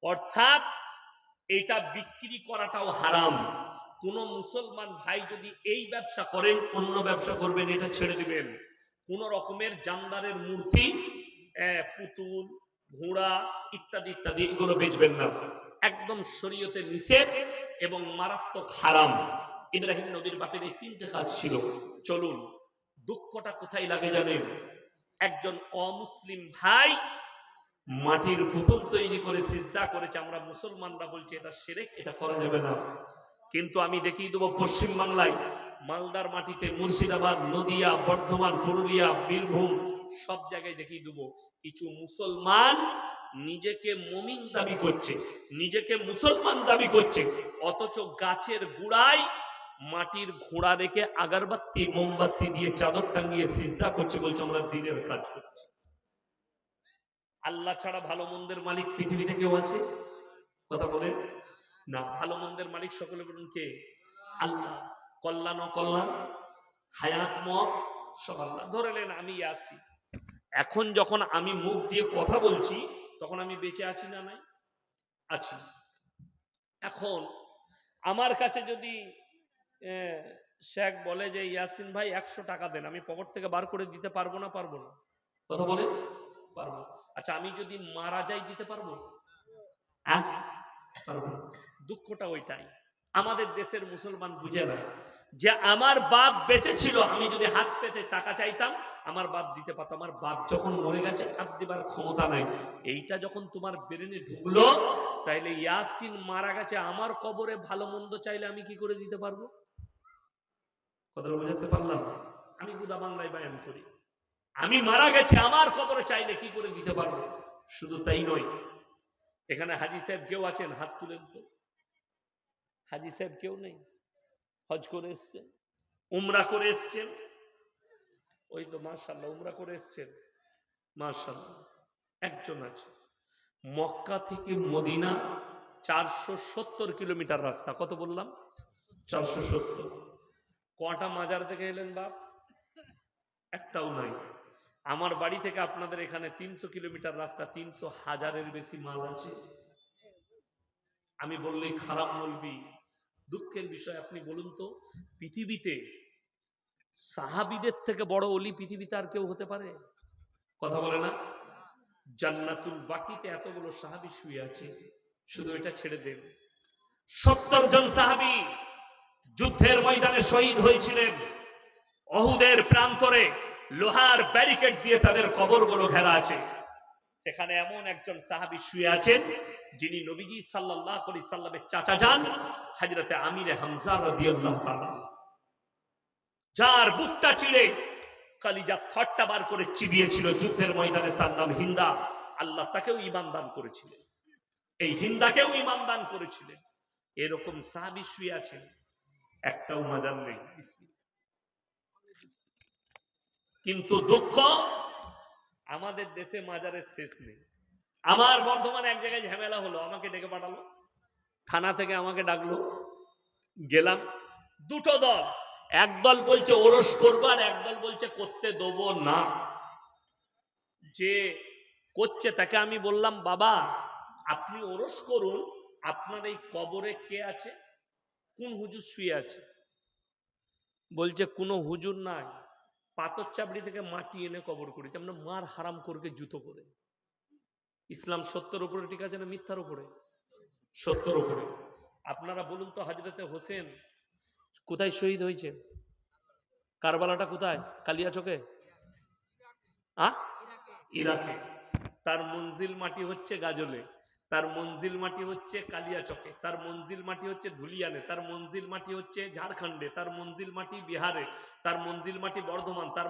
অর্থাৎ এটা বিক্রি করাটাও হারাম। কোন মুসলমান ভাই যদি এই ব্যবসা করেন, অন্য ব্যবসা করবেন, এটা ছেড়ে দিবেন। কোন রকমের জান্দারের মূর্তি, পুতুল, ঘোড়া ইত্যাদি ইত্যাদি এগুলো বেচবেন না, একদম শরীয়তে নিষেধ এবং মারাত্মক হারাম। ইব্রাহিম নবীর বাপের এই তিনটে কাজ ছিল। চলুন, দুঃখটা কোথায় লাগে জানেন? একজন অমুসলিম ভাই মাটির পুতুল তৈরি করে সিজদা করেছে। আমরা মুসলমানরা বলছি এটা শিরক, এটা করা যাবে না। কিন্তু আমি দেখিয়ে দেবো পশ্চিম বাংলায়, মালদার মাটিতে, মুর্শিদাবাদ, নদিয়া, বর্ধমান, পুরুলিয়া, বীরভূম, সব জায়গায় দেখিয়ে দেবো কিছু মুসলমান নিজেকে মুমিন দাবি করছে, নিজেকে মুসলমান দাবি করছে, অথচ গাছের গোড়ায় মাটির ঘোড়া রেখে আগরবাতি মোমবাতি দিয়ে চাদর টাঙিয়ে সিজদা করছে, বলছে আমরা দ্বীনের কাজ করছি। আল্লাহ ছাড়া ভালো মন্দের মালিক পৃথিবীতে কেউ আছে? কথা বলেন না। ভালো মন্দের মালিক সকলে বলুন কে? আল্লাহ। কল্যাণ অকল্যাণ, হায়াত মত সব আল্লাহ। ধরে নেন আমি আছি, এখন যখন আমি মুখ দিয়ে কথা বলছি তখন আমি বেঁচে আছি না নাই? আছি। এখন আমার কাছে যদি শেখ বলে যে ইয়াসিন ভাই 100 টাকা দেন, আমি পকেট থেকে বার করে দিতে পারবো না? পারবো না? কথা বলে পারবো। আচ্ছা, আমি যদি মারা যাই দিতে পারবো? পারবো। দুঃখটা ওইটাই, আমাদের দেশের মুসলমান বুঝে না যে আমার বাপ বেঁচে ছিল, আমি যদি হাত পেতে টাকা চাইতাম আমার বাপ দিতে পারতো। আমার বাপ যখন মরে গেছে হাত দিবার ক্ষমতা নাই। এইটা যখন তোমার ব্রেনে ঢুকলো, তাইলে ইয়াসিন মারা গেছে, আমার কবরে ভালো মন্দ চাইলে আমি কি করে দিতে পারবো? কথাটা বুঝাতে পারলাম? আমি গুদা বাংলায় বায়ান করি, আমি মারা গেছে, আমার কবরে চাইলে কি করে দিতে পারবো? শুধু তাই নয়, এখানে হাজি সাহেব কেউ আছেন? হাত তুলেন তো। হাজি সাহেব কেউ নেই? হজ করে এসছেন, উমরা করে এসছেন? ওই তো মাশাআল্লাহ, উমরা করে এসছেন, মাশাআল্লাহ। একজন আছে। মক্কা থেকে মদিনা 470 কিলোমিটার রাস্তা। কত বললাম? 470। কটা মাজার থেকে এলেন বাপ? একটাও নাই। আমার বাড়ি থেকে আপনাদের এখানে 300 কিলোমিটার রাস্তা, 300,000-এর বেশি মাল আছে। আমি বললেই খারাপ বলবি। দুঃখের বিষয়, আপনি বলুন তো, পৃথিবীতে সাহাবীদের থেকে বড় ওলি পৃথিবীতে আর কেউ হতে পারে? কথা বলে না? জান্নাতুল বাকিতে এতগুলো সাহাবী শুয়ে আছে, শুধু এটা ছেড়ে দেন। 70 জন সাহাবী যুদ্ধের ময়দানে শহীদ হয়েছিলেন। অহুদের প্রান্তরে লোহার ব্যারিকেড দিয়ে তাদের কবরগুলো ঘেরা আছে। সেখানে এমন একজন সাহাবী শুয়ে আছেন যিনি নবীজি সাল্লাল্লাহু আলাইহি সাল্লামের চাচা যান হযরতে আমিরে হামজা রাদিয়াল্লাহু তাআলা, যার বুকটা চিড়ে কলিজা থরটা বার করে চিবিয়েছিল যুদ্ধের ময়দানে। তার নাম হিন্দা। আল্লাহ তাকেও ঈমান দান করেছিলেন, এই হিন্দাকেও ঈমান দান করেছিলেন। এরকম সাহাবী শুয়ে আছেন, একটাও মাজার নেই। কিন্তু দুঃখ, আমাদের দেশে মাজারের শেষ নেই। আমার বর্ধমানে এক জায়গায় ঝামেলা হলো, আমাকে ডেকে পাঠালো, থানা থেকে আমাকে ডাকলো, গেলাম। দুটো দল, এক দল বলছে ওরস করবো আর এক দল বলছে করতে দেবো না। যে করছে তাকে আমি বললাম, বাবা আপনি ওরস করুন, আপনার এই কবরে কে আছে, কোন হুজুর শুয়ে আছে? বলছে কোনো হুজুর নাই, পাথর চাবড়ি থেকে মাটি এনে কবর করেছে। আমরা মার হারাম করকে জুতো করে। ইসলাম সত্যের উপরে ঠিক আছে না মিথ্যার উপরে? সত্যের উপরে। আপনারা বলুন তো, হযরতে হোসেন কোথায় শহীদ হয়েছে? কারবালাটা কোথায়? কালিয়াচকে? ইরাকে। তার মঞ্জিল মাটি হচ্ছে গাজলে, তার মঞ্জিল মাটি হচ্ছে কালিয়াচকে, তার মঞ্জিল মাটি হচ্ছে ধুলিয়ানে, তার মঞ্জিল মাটি হচ্ছে ঝাড়খণ্ডে, তার মঞ্জিল মাটি বিহারে, তার মঞ্জিল মাটি বর্ধমান, তার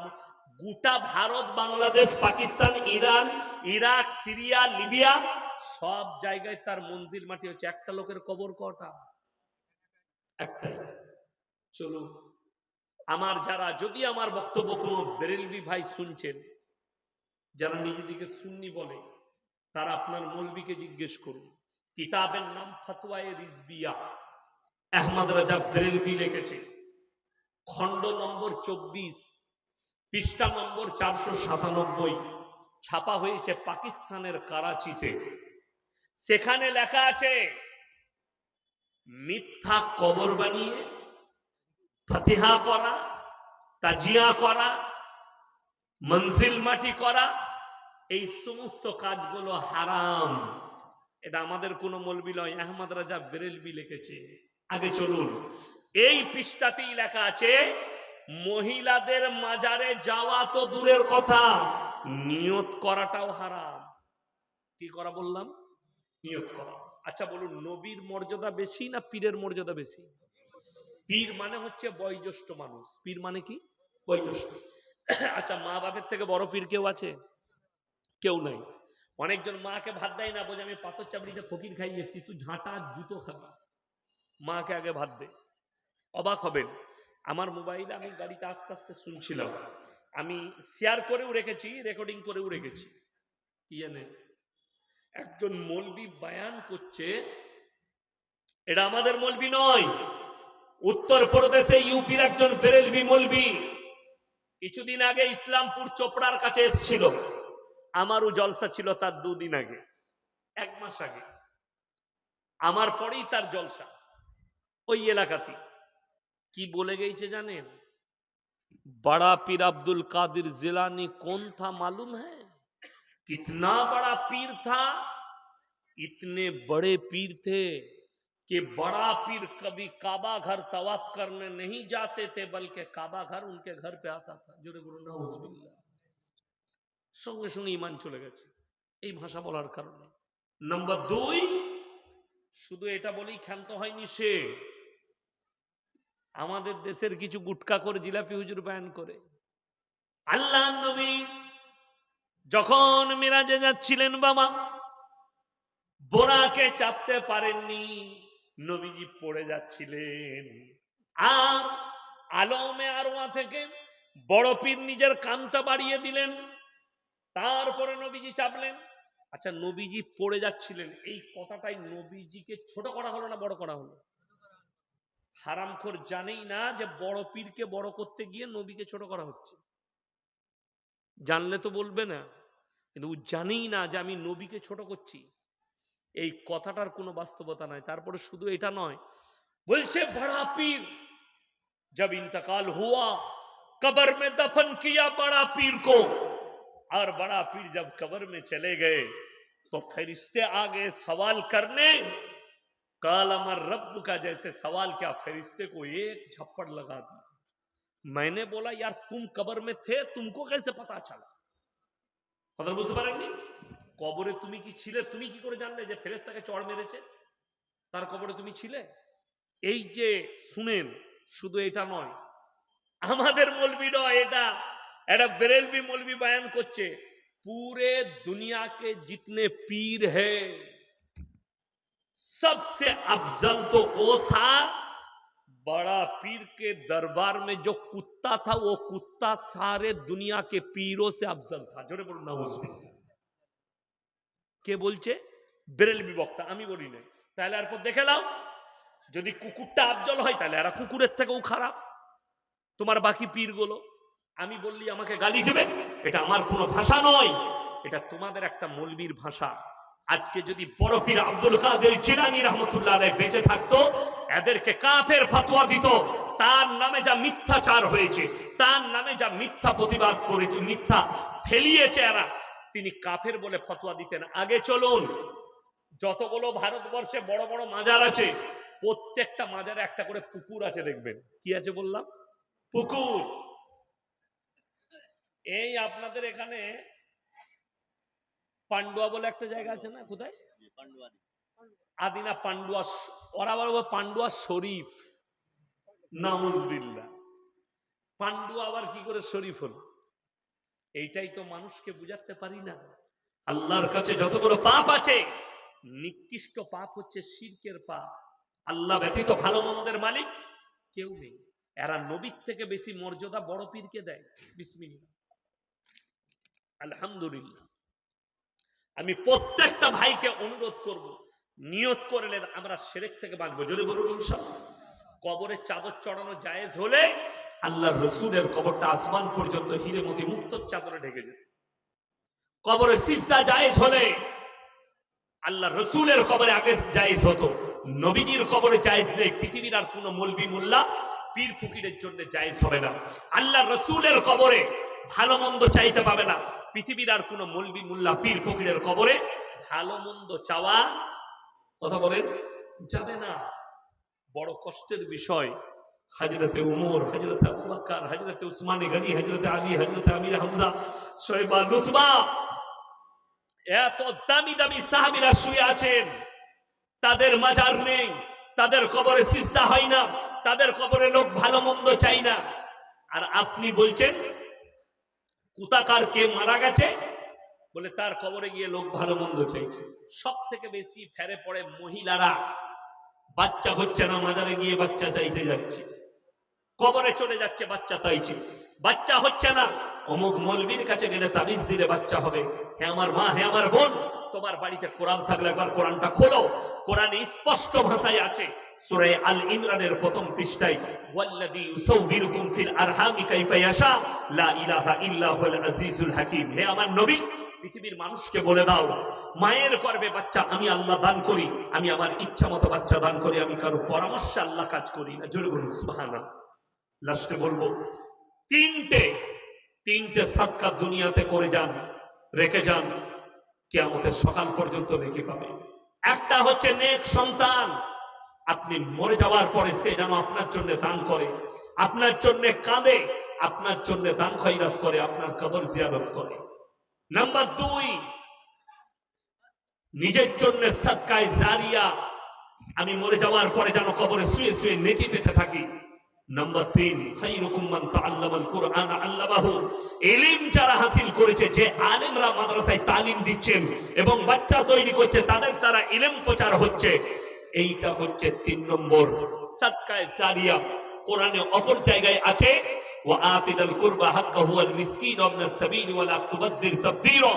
গোটা Bharat, Bangladesh, Pakistan, Iran, Iraq, Syria, Libya সব জায়গায় তার মঞ্জিল মাটি হচ্ছে। একটা লোকের কবর কটা? একটাই। চলুন, আমার যারা, যদি আমার বক্তব্য কোনো বেরেলভি ভাই শুনছেন, যারা নিজেদেরকে সুন্নি বলে, তারা আপনার মৌলবীকে জিজ্ঞেস করুন। কিতাবের নাম ফতোয়ায়ে রিজবিয়া, আহমদ রাজা বেরেলভি লিখেছে, খণ্ড নম্বর 24, পৃষ্ঠা নম্বর 497, ছাপা হয়েছে পাকিস্তানের করাচিতে। সেখানে লেখা আছে, মিথ্যা কবর বানিয়ে ফাতিহা করা, তাজিয়া করা, মঞ্জিল মাটি করা, এই সমস্ত কাজগুলো হারাম। এটা আমাদের কোন মৌলবি নয়, আহমদ রাজা বেরেলভি লিখেছে। আগে চলুন, এই পৃষ্ঠাতেই লেখা আছে, মহিলাদের মাজারে যাওয়া তো দূরের কথা, নিয়ত করাটাও হারাম। কি করা বললাম? নিয়ত করা। আচ্ছা বলুন, নবীর মর্যাদা বেশি না পীরের মর্যাদা বেশি? পীর মানে হচ্ছে বয়োজ্যেষ্ঠ মানুষ। পীর মানে কি? বয়োজ্যেষ্ঠ। আচ্ছা, মা বাপের থেকে বড় পীর কেউ আছে? কেউ নাই। অনেকজন মাকে ভাত দেয় না, বলে আমি পাথর চাবড়িতে ফকির খাই এসেছি, তুই ঝাঁটা জুতো খাবি, মাকে আগে ভাত দে। অবাক হবেন, আমার মোবাইলে আমি গাড়িতে আস্তে আস্তে শুনছিলাম, আমি শেয়ার করেও রেখেছি, রেকর্ডিং করেও রেখেছি। কি জানেন, একজন মৌলবি বয়ান করছে, এটা আমাদের মৌলবি নয়, উত্তর প্রদেশে ইউপির একজন বেরেলভি মৌলবি। কিছুদিন আগে ইসলামপুর চোপড়ার কাছে এসেছিল, আমারও জলসা ছিল তার 2 দিন আগে, 1 মাস আগে, আমার পরেই তার জলসা ওই এলাকাতে। কি বলে গেছে জানেন? बड़ा पीर अब्दुल कादिर जिलानी कौन था मालूम है? कितना बड़ा पीर था, इतने बड़े पीर थे कि बड़ा पीर कभी काबा घर तवाफ करने नहीं जाते थे, बल्कि काबा घर उनके घर पे आता था। जोरे बोलुन नाउजुबिल्लाह। সঙ্গে সঙ্গে ঈমান চলে গেছে এই ভাষা বলার কারণে। নাম্বার 2, শুধু এটা বলেই ক্ষান্ত হয়নি সে, আমাদের দেশের কিছু গুটকা করে জিলাপি হুজুর বয়ান করে। আল্লাহর নবী যখন মিরাজে যাচ্ছিলেন, বাবা বোরাকে চাপতে পারেননি, নবীজি পড়ে যাচ্ছিলেন। আর আলমে আরওয়া থেকে বড় পীর নিজের কানটা বাড়িয়ে দিলেন, তারপরে নবীজি চাপলেন। আচ্ছা, নবীজি পড়ে যাচ্ছিলেন, এই কথাটাই নবীজিকে ছোট করা হলো না বড় করা হলো? হারামখোর জানেই না যে বড় পীরকে বড় করতে গিয়ে নবীকে ছোট করা হচ্ছে। জানলে তো বলবে না, কিন্তু জানেই না যে আমি নবীকে ছোট করছি। এই কথাটার কোনো বাস্তবতা নাই। তারপরে শুধু এটা নয়, বলছে বড়া পীর जब इंतकाल हुआ, कब्र में दफन किया बड़ा पीर को, और बड़ा पीर जब कब्र में चले गए तो फरिश्ते आ गए सवाल करने, काल अमर रब्ब का जैसे सवाल किया, फरिश्ते को एक झप्पड़ लगा दिया। मैंने बोला यार तुम कब्र में थे, तुमको कैसे पता चला? কথা বুঝতে পারেননি? কবরে তুমি কি ছিলে? তুমি কি করে জানলে যে ফেরেশতাকে চড় মেরেছে? তার কবরে তুমি ছিলে? এই যে শুনেন, শুধু এটা নয়, আমাদের মৌলবি নয়, এটা বেরেলভি মৌলবি বয়ান করছে। पूरे दुनिया के जितने पीर है, सबसे अफजल तो वो था, बड़ा पीर के दरबार में जो कुत्ता था, वो कुत्ता सारे दुनिया के पीरों से अफजल था। जोरे बोलो नाउजुबिल्लाह। কে বলছে? বেরেলভি বক্তা, আমি বলি না। তাহলে এরপর দেখে নাও, যদি কুকুরটা আফজল হয় তাহলে এরা কুকুরের থেকেও খারাপ, তোমার বাকি পীরগুলো। আমি বললি আমাকে গালি দেবে, এটা আমার কোনো ভাষা নয়, এটা তোমাদের একটা মৌলবীর ভাষা। আজকে যদি বড় পীর আব্দুল কাদের জিলানী রহমাতুল্লাহ আলাইহি বেঁচে থাকতো, এদেরকে কাফের ফতোয়া দিত। তার নামে যা মিথ্যাচার হয়েছে, তার নামে যা মিথ্যা প্রতিবাদ করেছে, মিথ্যা ফেলিয়েছে এরা, তিনি কাফের বলে ফতোয়া দিতেন। আগে চলুন, যতগুলো ভারতবর্ষে বড় বড় মাজার আছে, প্রত্যেকটা মাজারে একটা করে পুকুর আছে, দেখবেন। কি আছে বললাম? পুকুর। এই আপনাদের এখানে পান্ডুয়া বলে একটা জায়গা আছে না? কোথায়? আদিনা পান্ডুয়া, ওরা বলবো পান্ডুয়া শরীফ। নাউজুবিল্লাহ। পান্ডুয়া আবার কি করে শরীফ হলো? এইটাই তো মানুষকে বুঝাতে পারি না। আল্লাহর কাছে যতগুলো পাপ আছে, নিকৃষ্ট পাপ হচ্ছে শিরকের পাপ। আল্লাহ ব্যতীত ভালো মন্দের মালিক কেউ নেই। এরা নবীর থেকে বেশি মর্যাদা বড় পীরকে দেয়। বিসমিল্লাহ, আলহামদুলিল্লাহ। আমি প্রত্যেকটা ভাইকে অনুরোধ করব, নিয়ত করলেন আমরা শিরক থেকে বাঁচবো। জোরে বলুন ইনশাআল্লাহ। কবরে চাদর চড়ানো জায়েজ হলে আল্লাহর রাসূলের কবরটা আসমান পর্যন্ত হিরে মতি মুক্তোর চাদরে ঢেকে যেত। কবরে সিজদা জায়েজ হলে আল্লাহর রাসূলের কবরে আগে জায়েজ হতো, নবীজির কবরে জায়েজ নেই। পৃথিবীর আর কোনো মৌলবি মোল্লা পীর ফকিরের জন্য জায়েজ হবে না। আল্লাহর রাসূলের কবরে ভালো মন্দ চাইতে পাবে না। পৃথিবীর আর কোনো মৌলবি মোল্লা পীর ফকিরের কবরে ভালো মন্দ চাওয়া, কথা বলেন, যাবে না। বড় কষ্টের বিষয়। হযরতে উমর, হযরতে আবু বকর, হযরতে উসমান গনি, হযরতে আলী, হযরতে আমির হামজা, শোয়েবা, লুতবা, এত দামি দামি সাহাবীরা শুয়ে আছেন, তাদের মাজার নেই, তাদের কবরে সিজদা হয় না, তাদের কবরে লোক ভালো মন্দ চাই না। আর আপনি বলছেন কুতাকার কে মারা গেছে বলে তার কবরে গিয়ে লোক ভালো মন্দ চাইছে। সব থেকে বেশি ফেরে পড়ে মহিলারা। বাচ্চা হচ্ছে না, মাজারে গিয়ে বাচ্চা চাইতে যাচ্ছে, কবরে চলে যাচ্ছে বাচ্চা চাইছে। বাচ্চা হচ্ছে না, অমুক মৌলবীর কাছে গেলে তাবিজ দিলে বাচ্চা হবে। হে আমার মা, হে আমার বোন, তোমার বাড়িতে কোরআন থাকলে একবার কোরআনটা খোলো। কোরআনে স্পষ্ট ভাষায় আছে, সূরা আল ইমরানের প্রথম পৃষ্ঠায়, ওয়াল্লাযী ইউসাউবিরুকুম ফিল আরহামি কাইফা ইয়াশা লা ইলাহা ইল্লা হুয়াল আজিজুল হাকীম। হে আমার নবী, পৃথিবীর মানুষকে বলে দাও, মায়ের গর্ভে বাচ্চা আমি আল্লাহ দান করি, আমি আমার ইচ্ছা মতো বাচ্চা দান করি, আমি কারো পরামর্শে আল্লাহ কাজ করি না। জোরে বলুন সুবহানাল্লাহ। লাস্টে বলবো, তিনটে সাদকা দুনিয়াতে করে যান, রেখে যান, কিয়ামতের সকাল পর্যন্ত রেখে পাবেন। একটা হচ্ছে নেক সন্তান, আপনি মরে যাওয়ার পরে সে যেন আপনার জন্য দান করে, আপনার জন্য কাঁদে, আপনার জন্য দান খয়রাত করে, আপনার কবর জিয়ারত করে। নাম্বার 2, নিজের জন্য সাদকায়ে জারিয়া, আমি মরে যাওয়ার পরে যেন কবরে শুয়ে শুয়ে নেকি পেতে থাকি। নাম্বার 3, খায়রুকুম মান তাআল্লামাল কুরআন আল্লামাহু, ইলম যারা হাসিল করেছে, যে আলেমরা মাদ্রাসায় তালিম দিচ্ছেন এবং বাচ্চা তৈরি করছে, তাদের দ্বারা ইলম প্রচার হচ্ছে, এইটা হচ্ছে 3 নম্বর সাদকায়ে জারিয়া। কোরআনে অপর জায়গায় আছে, ওয়া আতিদাল কুরবা হাক্কাহু ওয়াল মিসকিন ওয়া ইবনাস সাবিল ওয়া লা তুবাদদির তাবদীরা।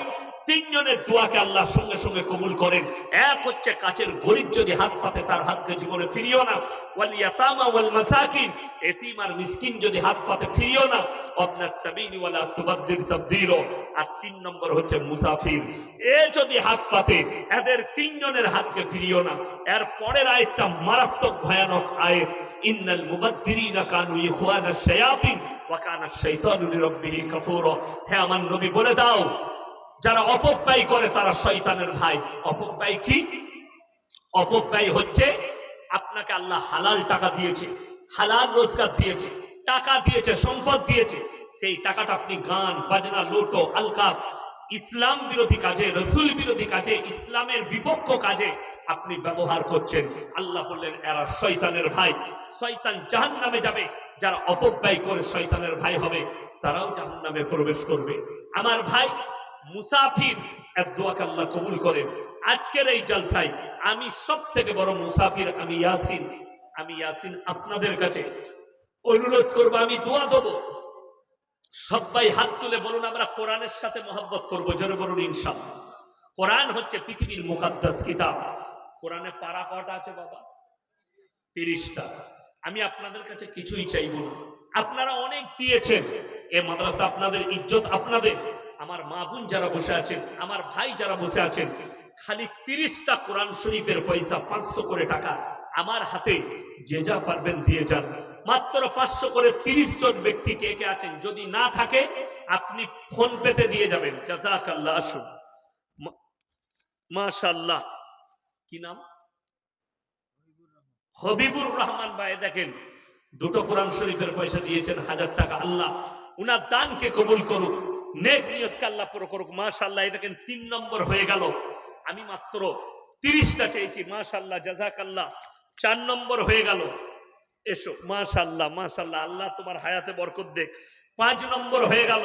3 জনের দোয়াকে আল্লাহ সঙ্গে সঙ্গে কবুল করেন। এক হচ্ছে কাছের গরীব যদি হাত পাতে তার হাতকে জীবনে ফিরিও না, ওয়াল ইয়াতামা ওয়াল মাসাকিন, এতিম আর মিসকিন যদি হাত পাতে ফিরিও না, ইবনাস সাবিল ওয়া লা তুবাদদির তাবদীরা। আর 3 নম্বর হচ্ছে মুসাফির, এ যদি হাত পাতে এদের 3 জনের হাতকে ফিরিও না। এর পরের আয়াতটা মারাত্মক ভয়ানক আয়াত, ইন্নাল মুবাদদিরিনা কানু ইখওয়ানাশ শায়াতিন ওয়া কানা আশ-শাইতানু লিরাব্বিহি কাফুরা। হে আমার নবী বলে দাও, যারা অপব্যয় করে তারা শয়তানের ভাই। অপব্যয় কি? অপব্যয় হচ্ছে আপনাকে আল্লাহ হালাল টাকা দিয়েছে, হালাল রোজগার দিয়েছে, টাকা দিয়েছে, সম্পদ দিয়েছে, সেই টাকাটা আপনি গান বাজনা, লোটো আলকাপ, ইসলাম বিরোধী কাজে, রসুল বিরোধী কাজে, ইসলামের বিপক্ষ কাজে আপনি ব্যবহার করছেন। আল্লাহ বললেন এরা শয়তানের ভাই, শয়তান জাহান্নামে যাবে। যারা অপব্যয় করে শয়তানের ভাই হবে তারাও জাহান্নামে প্রবেশ করবে। আমার ভাই মুসাফির এক দোয়াকে আল্লাহ কবুল করেন। আজকের এই জলসায় আমি সব থেকে বড় মুসাফির, আমি ইয়াসিন আপনাদের কাছে অনুরোধ করবো, আমি দোয়া দেবো। সবাই হাত তুলে বলুন আমরা কোরআনের সাথে মহব্বত করবো, জোরে বলুন ইনশাআল্লাহ। কোরআন হচ্ছে পৃথিবীর মুকাদ্দাস কিতাব। কোরআনে পারা কটা আছে বাবা? 30টা। আমি আপনাদের কাছে কিছুই চাইব না, আপনারা অনেক দিয়েছেন, এ মাদ্রাসা আপনাদের, ইজ্জত আপনাদের। আমার মা বোন যারা বসে আছেন, আমার ভাই যারা বসে আছেন, খালি 30টা কোরআন শরীফের পয়সা 500 করে টাকা আমার হাতে যে যা পারবেন দিয়ে যান। মাত্র 500 করে 30 জন ব্যক্তি কে কে আছেন, যদি না থাকে আপনি ফোন পেতে দিয়ে যাবেন। জাযাকাল্লাহ। আসুন, মাশাআল্লাহ। কি নাম? হবিবুর রহমান ভাই। দেখেন, দুটো কোরআন শরীফের পয়সা দিয়েছেন 1000 টাকা। আল্লাহ উনার দানকে কবুল করুক, নেক নিয়তকে আল্লাহ পুরো করুক। মাশাআল্লাহ। এই দেখেন 3 নম্বর হয়ে গেল। আমি মাত্র 30টা চেয়েছি। মাশাআল্লাহ, জাযাকাল্লাহ। 4 নম্বর হয়ে গেল। এসো। মাশাআল্লাহ, মাশাআল্লাহ। আল্লাহ তোমার হায়াতে বরকত দেখ। 5 নম্বর হয়ে গেল।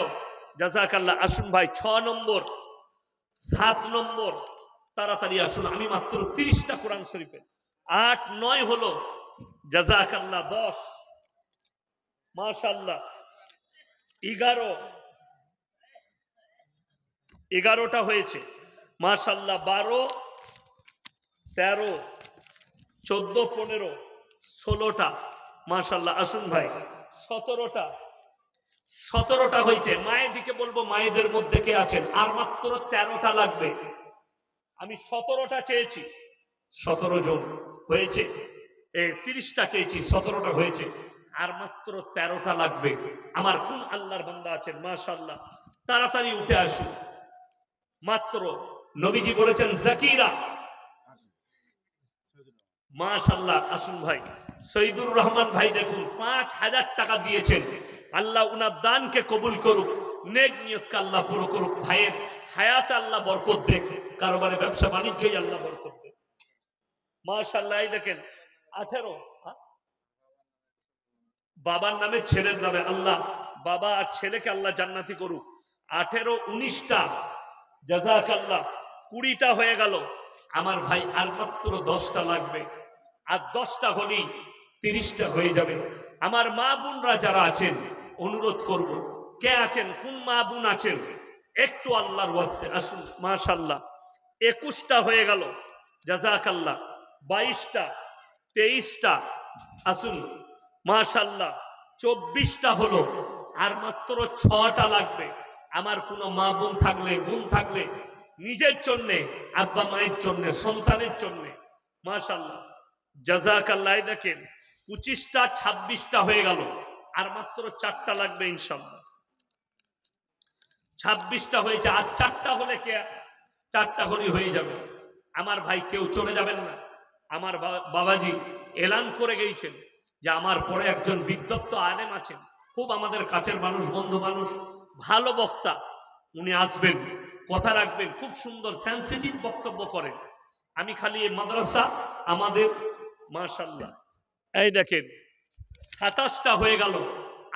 জাযাকাল্লাহ। আসুন ভাই 6 নম্বর, 7 নম্বর। তাড়াতাড়ি আসুন। আমি মাত্র 30টা কোরআন শরীফের। 8, 9 হলো। জাযাকাল্লাহ। 10, মাশাআল্লাহ। 11টা হয়েছে। মাশাআল্লাহ। 12, 13, 14, 15, 16টা। মাশাআল্লাহ। আসুন ভাই 17টা হয়েছে। মায়ের দিকে বলবো, মায়েদের মধ্যে কে আছেন? আর মাত্র 13টা লাগবে। আমি 17টা চেয়েছি, 17 জন হয়েছে। 30টা চেয়েছি, 17টা হয়েছে। আর মাত্র 13টা লাগবে। আমার কোন আল্লাহর বান্দা আছেন? মাশাআল্লাহ। তাড়াতাড়ি উঠে আসুন। মাত্র, নবীজি বলেছেন জাকিরা। মাশাআল্লাহ। আসুন ভাই সৈয়দুর রহমান ভাই, দেখুন 5000 টাকা দিয়েছেন। আল্লাহ উনার দানকে কবুল করুক, নেক নিয়তকে আল্লাহ পুরো করুক। ভাইয়ের হায়াতে আল্লাহ বরকত দেখ, কারবারে ব্যবসা বাণিজ্যই আল্লাহ বরকত দেখ। মাশাআল্লাহ। এই দেখেন 18, বাবার নামে ছেলের নামে, আল্লাহ বাবা আর ছেলেকে আল্লাহ জান্নাতি করুক। 18, 19টা। জাযাকাল্লাহ। 20টা হয়ে গেল। আমার ভাই আর মাত্র 10টা লাগবে। আর 10টা হলেই 30টা হয়ে যাবে। আমার মা বোনরা যারা আছেন অনুরোধ করব, কে আছেন, কোন মা বোন আছেন, একটু আল্লাহর ওয়াস্তে আসুন। মাশাআল্লাহ। 21টা হয়ে গেল। জাযাকাল্লাহ। 22টা, 23টা। আসুন। মাশাআল্লাহ। 24টা হলো। আর মাত্র 6টা লাগবে। আমার কোনো মা বোন থাকলে নিজের জন্য, আব্বা মায়ের জন্য, সন্তানের জন্য। মাশাআল্লাহ। জাযাকাল্লাহ। দেখেন 25টা, 26টা হয়ে গেল। আর মাত্র 4টা লাগবে ইনশাআল্লাহ। 26টা হয়েছে। আর 4টা হলে 4টা হলেই হয়ে যাবে। আমার ভাই কেউ চলে যাবেন না। আমার বাবাজি এলান করে গিয়েছেন যে আমার পরে একজন বিদ্বত্ত আলেম আছেন, খুব আমাদের কাছের মানুষ, বন্ধু মানুষ, ভালো বক্তা। উনি আসবেন, কথা রাখবেন, খুব সুন্দর সেন্সিটিভ বক্তব্য করেন। আমি খালি এই মাদ্রাসা আমাদের, মাশাআল্লাহ। এই দেখেন 27টা হয়ে গেল।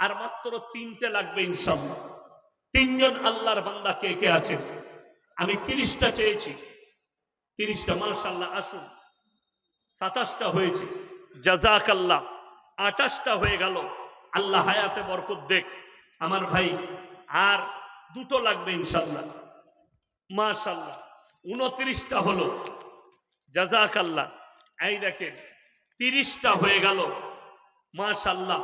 আর মাত্র 3টে লাগবে ইনশাআল্লাহ। 3 জন আল্লাহর বান্দা কে কে আছেন? আমি 30টা চেয়েছি, 30টা। মাশাআল্লাহ। আসুন। 27টা হয়েছে। জাযাকাল্লাহ। 28টা হয়ে গেল। আল্লাহ হায়াতে বরকত দেখ। আমার ভাই আর 2টো লাগবে ইনশাআল্লাহ। মাশাআল্লাহ। 29টা হলো। জাযাকাল্লাহ। এই দেখেন 30টা হয়ে গেল। মাশাআল্লাহ।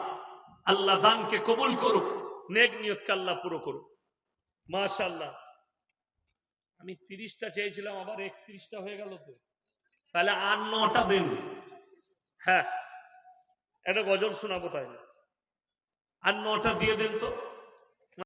আল্লাহ দানকে কবুল করুক, নেক নিয়তকে আল্লাহ পুরো করুক। মাশাআল্লাহ। আমি 30টা চেয়েছিলাম, আবার 31টা হয়ে গেল। তো তাহলে আর 9টা দেন। হ্যাঁ, এটা গজল শোনাবো, তাই না? আর 9টা দিয়ে দেন তো।